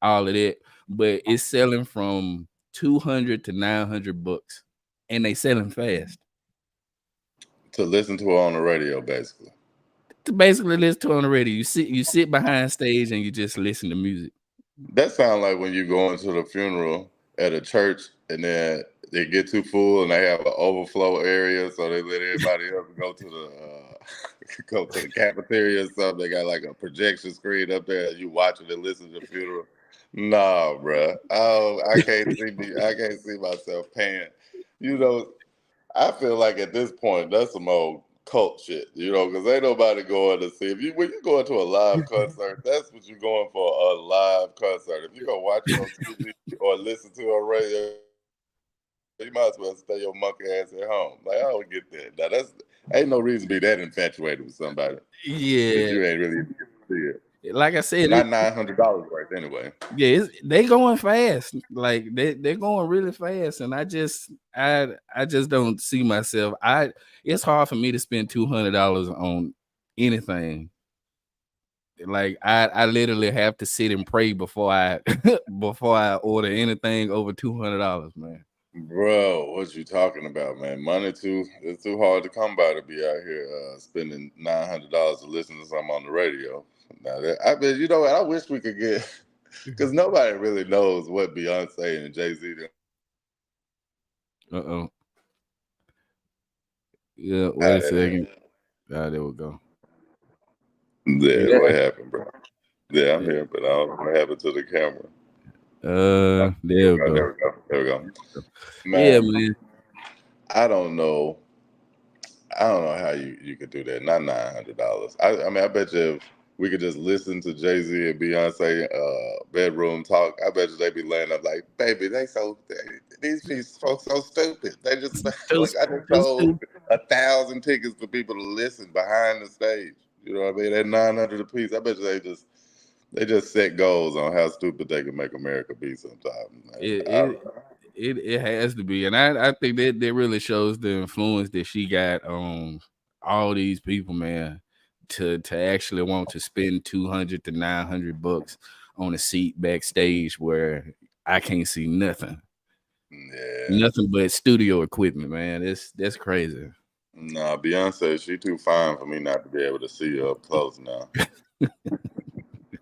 Speaker 1: all of that, but it's selling from 200 to 900 bucks, and they selling fast.
Speaker 2: To listen to her on the radio, basically.
Speaker 1: To basically listen to on the radio, you sit behind stage and you just listen to music.
Speaker 2: That sounds like when you go into the funeral at a church and then they get too full and they have an overflow area, so they let everybody else go to the go to the cafeteria or something. They got like a projection screen up there. And you watch it and listen to the funeral. Nah, bruh. Oh, I can't see myself paying. You know, I feel like at this point that's some old cult shit, you know, because ain't nobody going to see. If you when you go to a live concert, that's what you're going for, a live concert. If you go watch it on TV or listen to it on radio, you might as well stay your monkey ass at home. Like I don't get that. Now that's ain't no reason to be that infatuated with somebody that
Speaker 1: Yeah,
Speaker 2: you ain't really get to see it.
Speaker 1: like I said,
Speaker 2: Not $900 worth anyway.
Speaker 1: they going fast. Like they're going really fast, and I just don't see myself. It's hard for me to spend $200 on anything. Like I literally have to sit and pray before I before I order anything over $200, man.
Speaker 2: Bro, what you talking about, man? Money too it's too hard to come by to be out here spending $900 to listen to something on the radio. Now that I bet you know what I wish we could get. Because nobody really knows what Beyonce and Jay-Z do.
Speaker 1: Uh-oh. Yeah, wait a second. Ah, there we go.
Speaker 2: Yeah,
Speaker 1: Yeah.
Speaker 2: what happened, bro? Yeah, I'm
Speaker 1: Yeah.
Speaker 2: here, but I don't know what happened to the camera.
Speaker 1: There we
Speaker 2: There
Speaker 1: go.
Speaker 2: we go. There we go.
Speaker 1: Yeah,
Speaker 2: Man,
Speaker 1: man.
Speaker 2: I don't know. I don't know how you could do that. Not $900. I mean, I bet you if we could just listen to Jay-Z and Beyonce bedroom talk, I bet you they'd be laying up like, baby, these folks so stupid. They just
Speaker 1: So,
Speaker 2: like I just
Speaker 1: so
Speaker 2: sold
Speaker 1: stupid.
Speaker 2: 1,000 tickets for people to listen behind the stage. You know what I mean? At 900 a piece. I bet you they just set goals on how stupid they can make America be sometimes, man.
Speaker 1: It
Speaker 2: I
Speaker 1: it
Speaker 2: don't know.
Speaker 1: it has to be, and I think that really shows the influence that she got on all these people, man. To actually want to spend $200 to $900 on a seat backstage where I can't see nothing,
Speaker 2: Yeah.
Speaker 1: nothing but studio equipment, man. That's crazy.
Speaker 2: Nah, Beyonce, she too fine for me not to be able to see her up close now.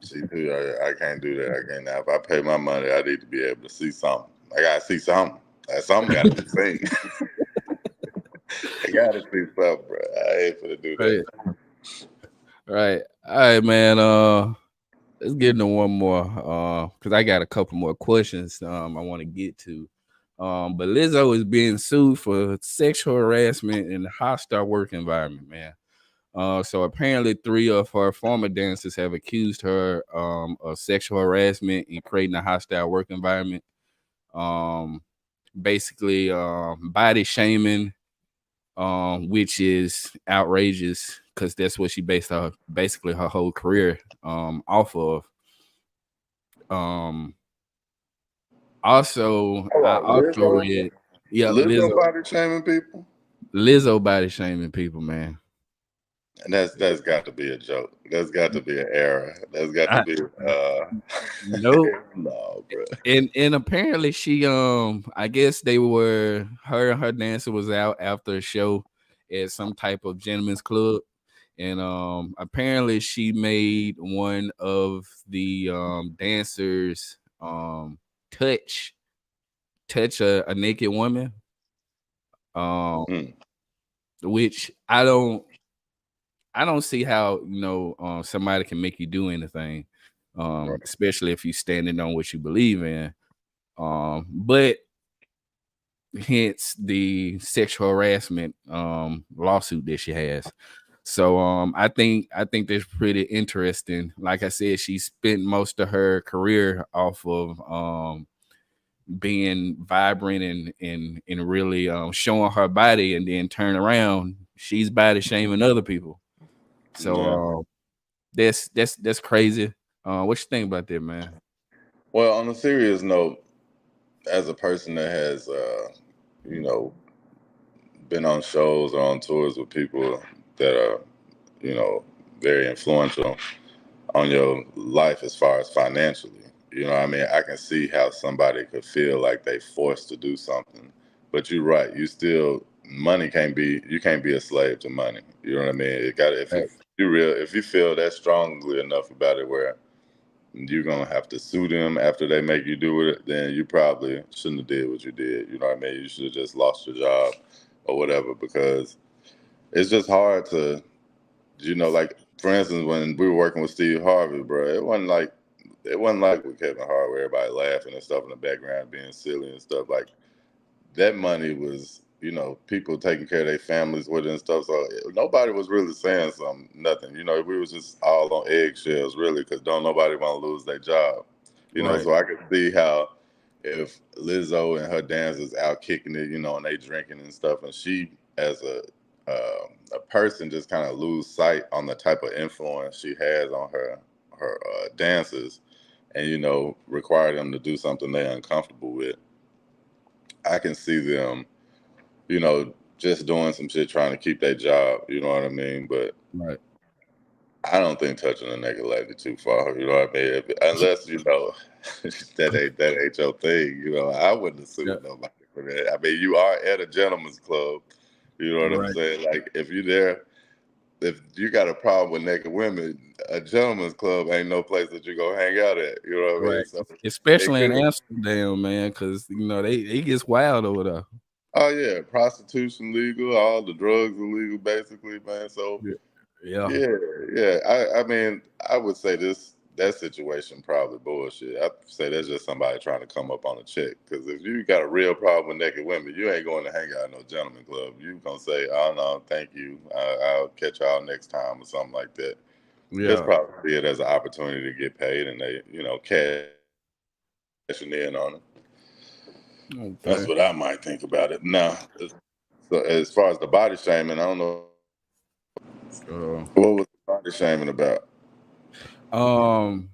Speaker 2: She too, I can't do that. I can't now. If I pay my money, I need to be able to see something. I gotta see something. Something gotta be seen. I gotta see something, bro. I ain't finna do that.
Speaker 1: Right, right. All right, man. Let's get into one more. Because I got a couple more questions. I want to get to. But Lizzo is being sued for sexual harassment in a hostile work environment, man. So apparently, three of her former dancers have accused her of sexual harassment and creating a hostile work environment. Um, Basically, body shaming, which is outrageous because that's what she based her basically her whole career off of. Um,
Speaker 2: Hold
Speaker 1: I
Speaker 2: on,
Speaker 1: also
Speaker 2: Lizzo.
Speaker 1: read, yep,
Speaker 2: Lizzo body shaming people?
Speaker 1: Lizzo body shaming people, man.
Speaker 2: And that's got to be a joke. That's got to be an error. That's got to
Speaker 1: I,
Speaker 2: be
Speaker 1: nope.
Speaker 2: no, bro.
Speaker 1: And apparently she I guess they were her and her dancer was out after a show at some type of gentleman's club. And apparently she made one of the dancers touch a naked woman. Um
Speaker 2: Hmm.
Speaker 1: which I don't see how somebody can make you do anything,
Speaker 2: Right.
Speaker 1: especially if you standing on what you believe in. But hence the sexual harassment lawsuit that she has. So I think that's pretty interesting. Like I said, she spent most of her career off of being vibrant and really showing her body, and then turn around, she's body shaming other people. So
Speaker 2: Yeah.
Speaker 1: that's crazy. What you think about that, man?
Speaker 2: Well, on a serious note, as a person that has you know, been on shows or on tours with people that are, you know, very influential on your life as far as financially. You know what I mean? I can see how somebody could feel like they forced to do something. But you're right, money can't be you can't be a slave to money. You know what I mean? It got
Speaker 1: Right,
Speaker 2: if you feel that strongly enough about it where you're gonna have to sue them after they make you do it, then you probably shouldn't have did what you did. You know what I mean? You should have just lost your job or whatever because it's just hard to, like for instance, when we were working with Steve Harvey, bro, it wasn't like with Kevin Hart where everybody laughing and stuff in the background, being silly and stuff. Like that money was, people taking care of their families with it and stuff. So nobody was really saying something, nothing. We was just all on eggshells, really, because don't nobody want to lose their job.
Speaker 1: right,
Speaker 2: So I could see how if Lizzo and her dancers out kicking it, and they drinking and stuff, and she as a person just kind of lose sight on the type of influence she has on her dancers, and require them to do something they're uncomfortable with. I can see them, just doing some shit trying to keep their job. You know what I mean? But
Speaker 1: right.
Speaker 2: I don't think touching a nigga lady too far. You know what I mean? Unless that ain't your thing. I wouldn't have
Speaker 1: Yeah,
Speaker 2: sued nobody for that. I mean, you are at a gentleman's club. You know what I'm
Speaker 1: right.
Speaker 2: saying? Like if you're there, if you got a problem with naked women, a gentleman's club ain't no place that you go hang out at. You know what I
Speaker 1: Right.
Speaker 2: mean? So it
Speaker 1: Especially in
Speaker 2: could.
Speaker 1: Amsterdam, man, because they it gets wild over there.
Speaker 2: Oh yeah, prostitution legal, all the drugs illegal, basically, man. So
Speaker 1: Yeah. Yeah.
Speaker 2: yeah, yeah. I mean, I would say that situation probably bullshit. I'd say that's just somebody trying to come up on a check. Because if you got a real problem with naked women, you ain't going to hang out in no gentleman club. You gonna say, "Oh no, thank you. I'll catch y'all next time" or something like that. Just
Speaker 1: Yeah.
Speaker 2: probably see it as an opportunity to get paid, and they, cashing in on it. That's
Speaker 1: Okay.
Speaker 2: what I might think about it. Now, so as far as the body shaming, I don't know
Speaker 1: Uh,
Speaker 2: what was the body shaming about.
Speaker 1: um,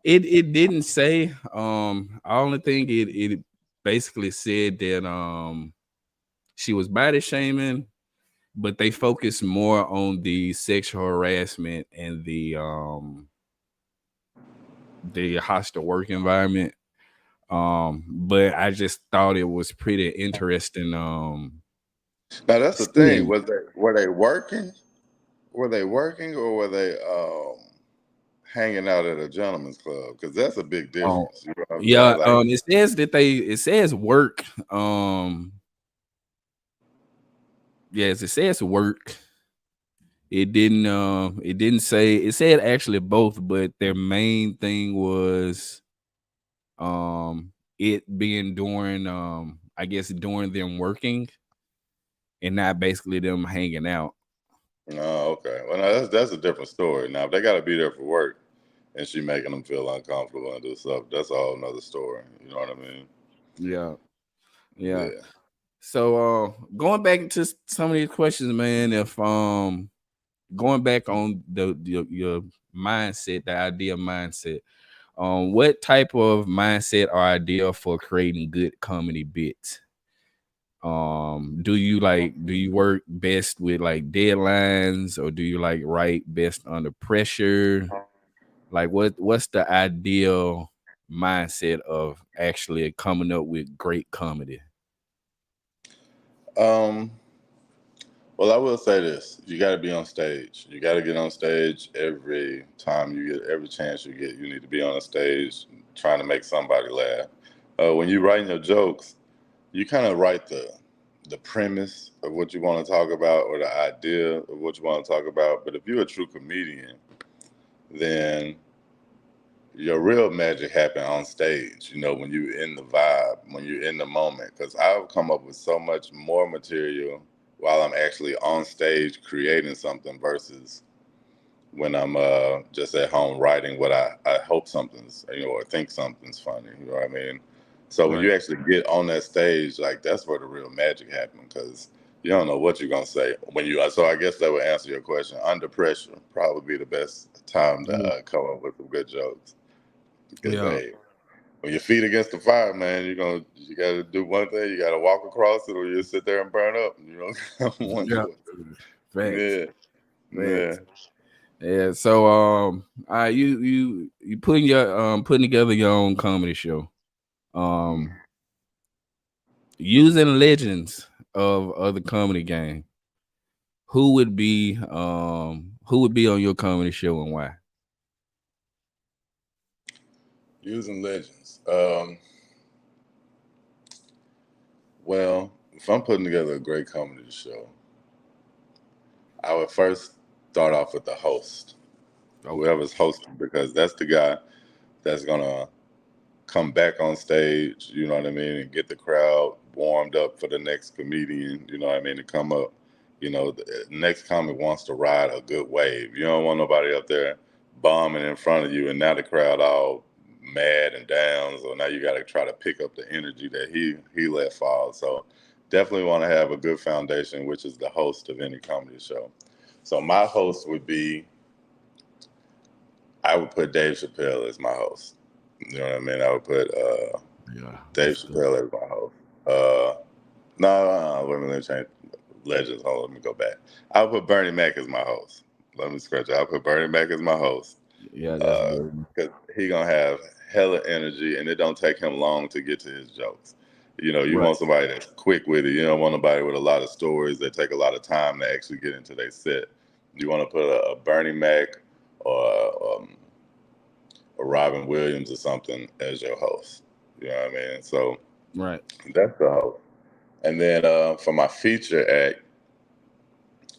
Speaker 1: it didn't say. I only think it basically said that she was body shaming, but they focused more on the sexual harassment and the hostile work environment. But I just thought it was pretty interesting.
Speaker 2: Now that's the thing.
Speaker 1: Seeing.
Speaker 2: Were they working? Were they working, or were they hanging out at a gentleman's club? Because that's a big
Speaker 1: Um,
Speaker 2: difference. You know what I'm
Speaker 1: yeah.
Speaker 2: saying? Like,
Speaker 1: It says work. Yes, it says work. It didn't say. It said actually both, but their main thing was it being during I guess during them working and not basically them hanging out.
Speaker 2: no, okay. Well, no, that's a different story. Now, if they got to be there for work, and she making them feel uncomfortable and do stuff, that's a whole nother story. You know what I mean?
Speaker 1: Yeah. Yeah.
Speaker 2: Yeah.
Speaker 1: So going back into some of these questions, man, if going back on your mindset, the idea mindset, what type of mindset or idea for creating good comedy bits? Do you work best with like deadlines, or do you like write best under pressure? Like what's the ideal mindset of actually coming up with great comedy?
Speaker 2: Um. Well, I will say this: you got to be on stage. You got to get on stage every time you get, every chance you get. You need to be on a stage trying to make somebody laugh. When you writing your jokes, you kind of write the premise of what you want to talk about or the idea of what you want to talk about. But if you're a true comedian, then your real magic happen on stage. You know, when you're in the vibe, when you're in the moment. Because I've come up with so much more material while I'm actually on stage creating something versus when I'm just at home writing what I hope something's, or think something's funny. You know what I mean? So when
Speaker 1: Right.
Speaker 2: you actually get on that stage, like that's where the real magic happens because you don't know what you're gonna say when you. So I guess that would answer your question. Under pressure, probably be the best time to
Speaker 1: Yeah.
Speaker 2: come up with some good jokes because
Speaker 1: Yeah.
Speaker 2: hey, when your feet against the fire, man, you got to do one thing. You got to walk across it, or you sit there and burn up. You know, one
Speaker 1: Yeah.
Speaker 2: choice.
Speaker 1: Facts.
Speaker 2: Yeah, yeah.
Speaker 1: Facts. Yeah. So you putting together your own comedy show.
Speaker 2: Mm.
Speaker 1: Um Using legends of the comedy game. Who would be on your comedy show and why?
Speaker 2: Using legends. Well, if I'm putting together a great comedy show, I would first start off with the host,
Speaker 1: Okay.
Speaker 2: whoever's hosting, because that's the guy that's gonna come back on stage, you know what I mean, and get the crowd warmed up for the next comedian, you know what I mean, to come up. The next comic wants to ride a good wave. You don't want nobody up there bombing in front of you, and now the crowd all mad and down. So now you got to try to pick up the energy that he let fall. So definitely want to have a good foundation, which is the host of any comedy show. So my host would be, I would put Dave Chappelle as my host. You know what I mean? I would put
Speaker 1: Yeah,
Speaker 2: Dave
Speaker 1: that's good.
Speaker 2: Chappelle as my host. No, let me change legends. Hold on, let me go back. I'll put Bernie Mac as my host. Let me scratch it. I'll put Bernie Mac as my host.
Speaker 1: Yeah, that's a good one.
Speaker 2: Because he gonna have hella energy, and it don't take him long to get to his jokes. You
Speaker 1: Right.
Speaker 2: want somebody that's quick with it. You don't want nobody with a lot of stories that take a lot of time to actually get into their set. you want to put a Bernie Mac or a Robin Williams or something as your host. You know what I mean? So
Speaker 1: Right.
Speaker 2: that's the host. And then for my feature act,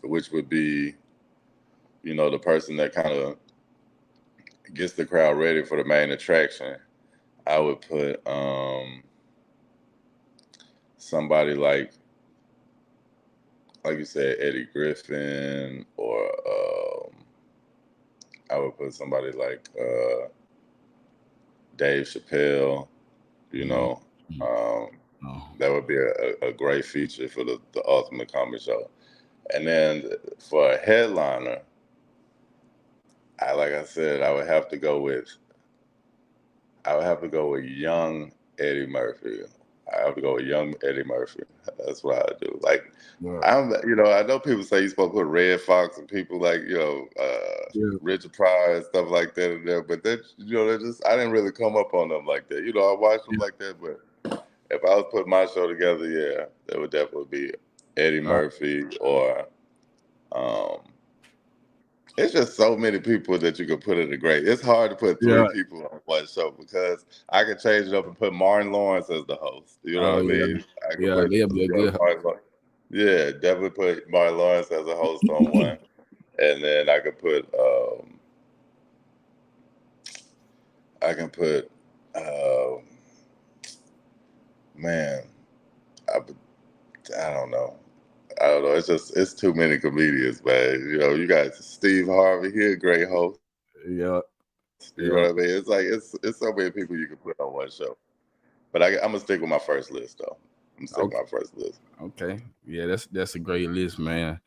Speaker 2: which would be, the person that kind of gets the crowd ready for the main attraction, I would put somebody like you said, Eddie Griffin, or I would put somebody like Dave Chappelle. You
Speaker 1: Mm-hmm.
Speaker 2: know, um,
Speaker 1: Oh,
Speaker 2: that would be a great feature for the ultimate comedy show. And then for a headliner, like I said, I would have to go with young Eddie Murphy. I have to go with young Eddie Murphy. That's what I do. Like,
Speaker 1: right.
Speaker 2: I know people say you're supposed to put Red Fox and people like,
Speaker 1: Yeah.
Speaker 2: Richard Pryor and stuff like that in there, but they're just, I didn't really come up on them like that. I watched them
Speaker 1: Yeah.
Speaker 2: like that, but if I was putting my show together, yeah, that would definitely be Eddie
Speaker 1: Right.
Speaker 2: Murphy or, um, it's just so many people that you could put in a great. It's hard to put three
Speaker 1: Yeah.
Speaker 2: people on one show because I could change it up and put Martin Lawrence as the host. You know
Speaker 1: Oh
Speaker 2: what I
Speaker 1: yeah.
Speaker 2: mean? I could
Speaker 1: Yeah.
Speaker 2: put
Speaker 1: They'll be a good.
Speaker 2: Martin Lawrence. Yeah, definitely put Martin Lawrence as a host on one, and then I can put uh, man, I I don't know. I don't know. It's too many comedians, man. You got Steve Harvey. He a great host.
Speaker 1: Yeah.
Speaker 2: You know
Speaker 1: Yeah.
Speaker 2: what I mean? It's like it's so many people you can put on one show. But I'm gonna stick with my first list though. I'm gonna stick with
Speaker 1: Okay.
Speaker 2: my first list.
Speaker 1: Okay. Yeah, that's a great list, man.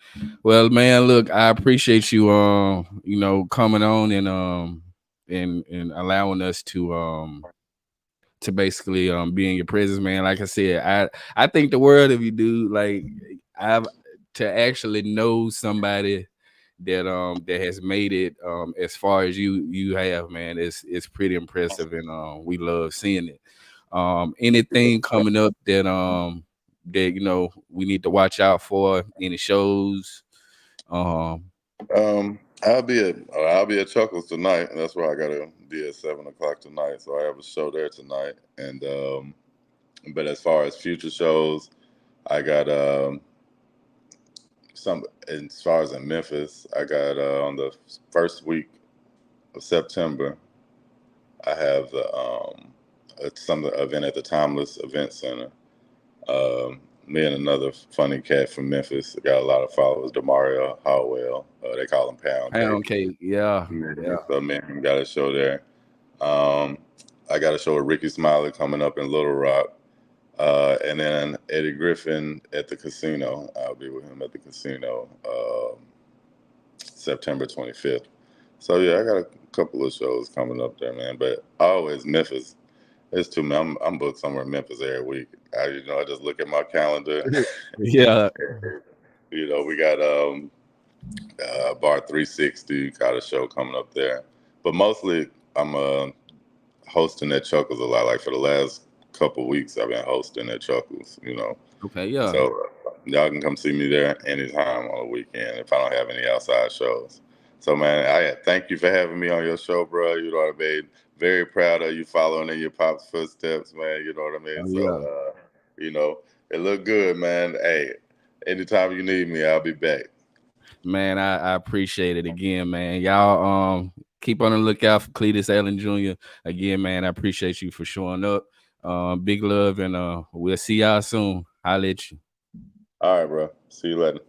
Speaker 1: Well, man, look, I appreciate you coming on and allowing us to basically be in your presence, man. Like I said, I think the world of you, dude. Like I've to actually know somebody that has made it as far as you have, man. It's pretty impressive, and we love seeing it. Anything coming up that we need to watch out for? Any shows? Um,
Speaker 2: I'll be at Chuckles tonight, and that's where I gotta be at 7 o'clock tonight. So I have a show there tonight, and but as far as future shows, I got some. As far as in Memphis, I got on the first week of September, I have some event at the Timeless Event Center. Me and another funny cat from Memphis got a lot of followers. Demario Howell, they call him Pound Cake.
Speaker 1: Pound Cake, yeah, yeah.
Speaker 2: So me and him got a show there. Um, I got a show with Ricky Smiley coming up in Little Rock, and then Eddie Griffin at the casino. I'll be with him at the casino September 25th. So yeah, I got a couple of shows coming up there, man. But always Memphis. It's too many. I'm booked somewhere in Memphis every week. I just look at my calendar.
Speaker 1: Yeah,
Speaker 2: We got Bar 360 got a show coming up there, but mostly I'm hosting at Chuckles a lot. Like for the last couple weeks, I've been hosting at Chuckles.
Speaker 1: okay, yeah,
Speaker 2: So y'all can come see me there anytime on the weekend if I don't have any outside shows. So man, I thank you for having me on your show, bro. You know what I mean? Very proud of you following in your pop's footsteps, man. You know what I mean?
Speaker 1: oh,
Speaker 2: So
Speaker 1: yeah.
Speaker 2: you know, it looked good, man. Hey, anytime you need me, I'll be back.
Speaker 1: Man, I appreciate it again, man. Y'all keep on the lookout for Cleatis Allen Jr. Again, man. I appreciate you for showing up. Big love, and we'll see y'all soon. Holla at you.
Speaker 2: All right, bro. See you later.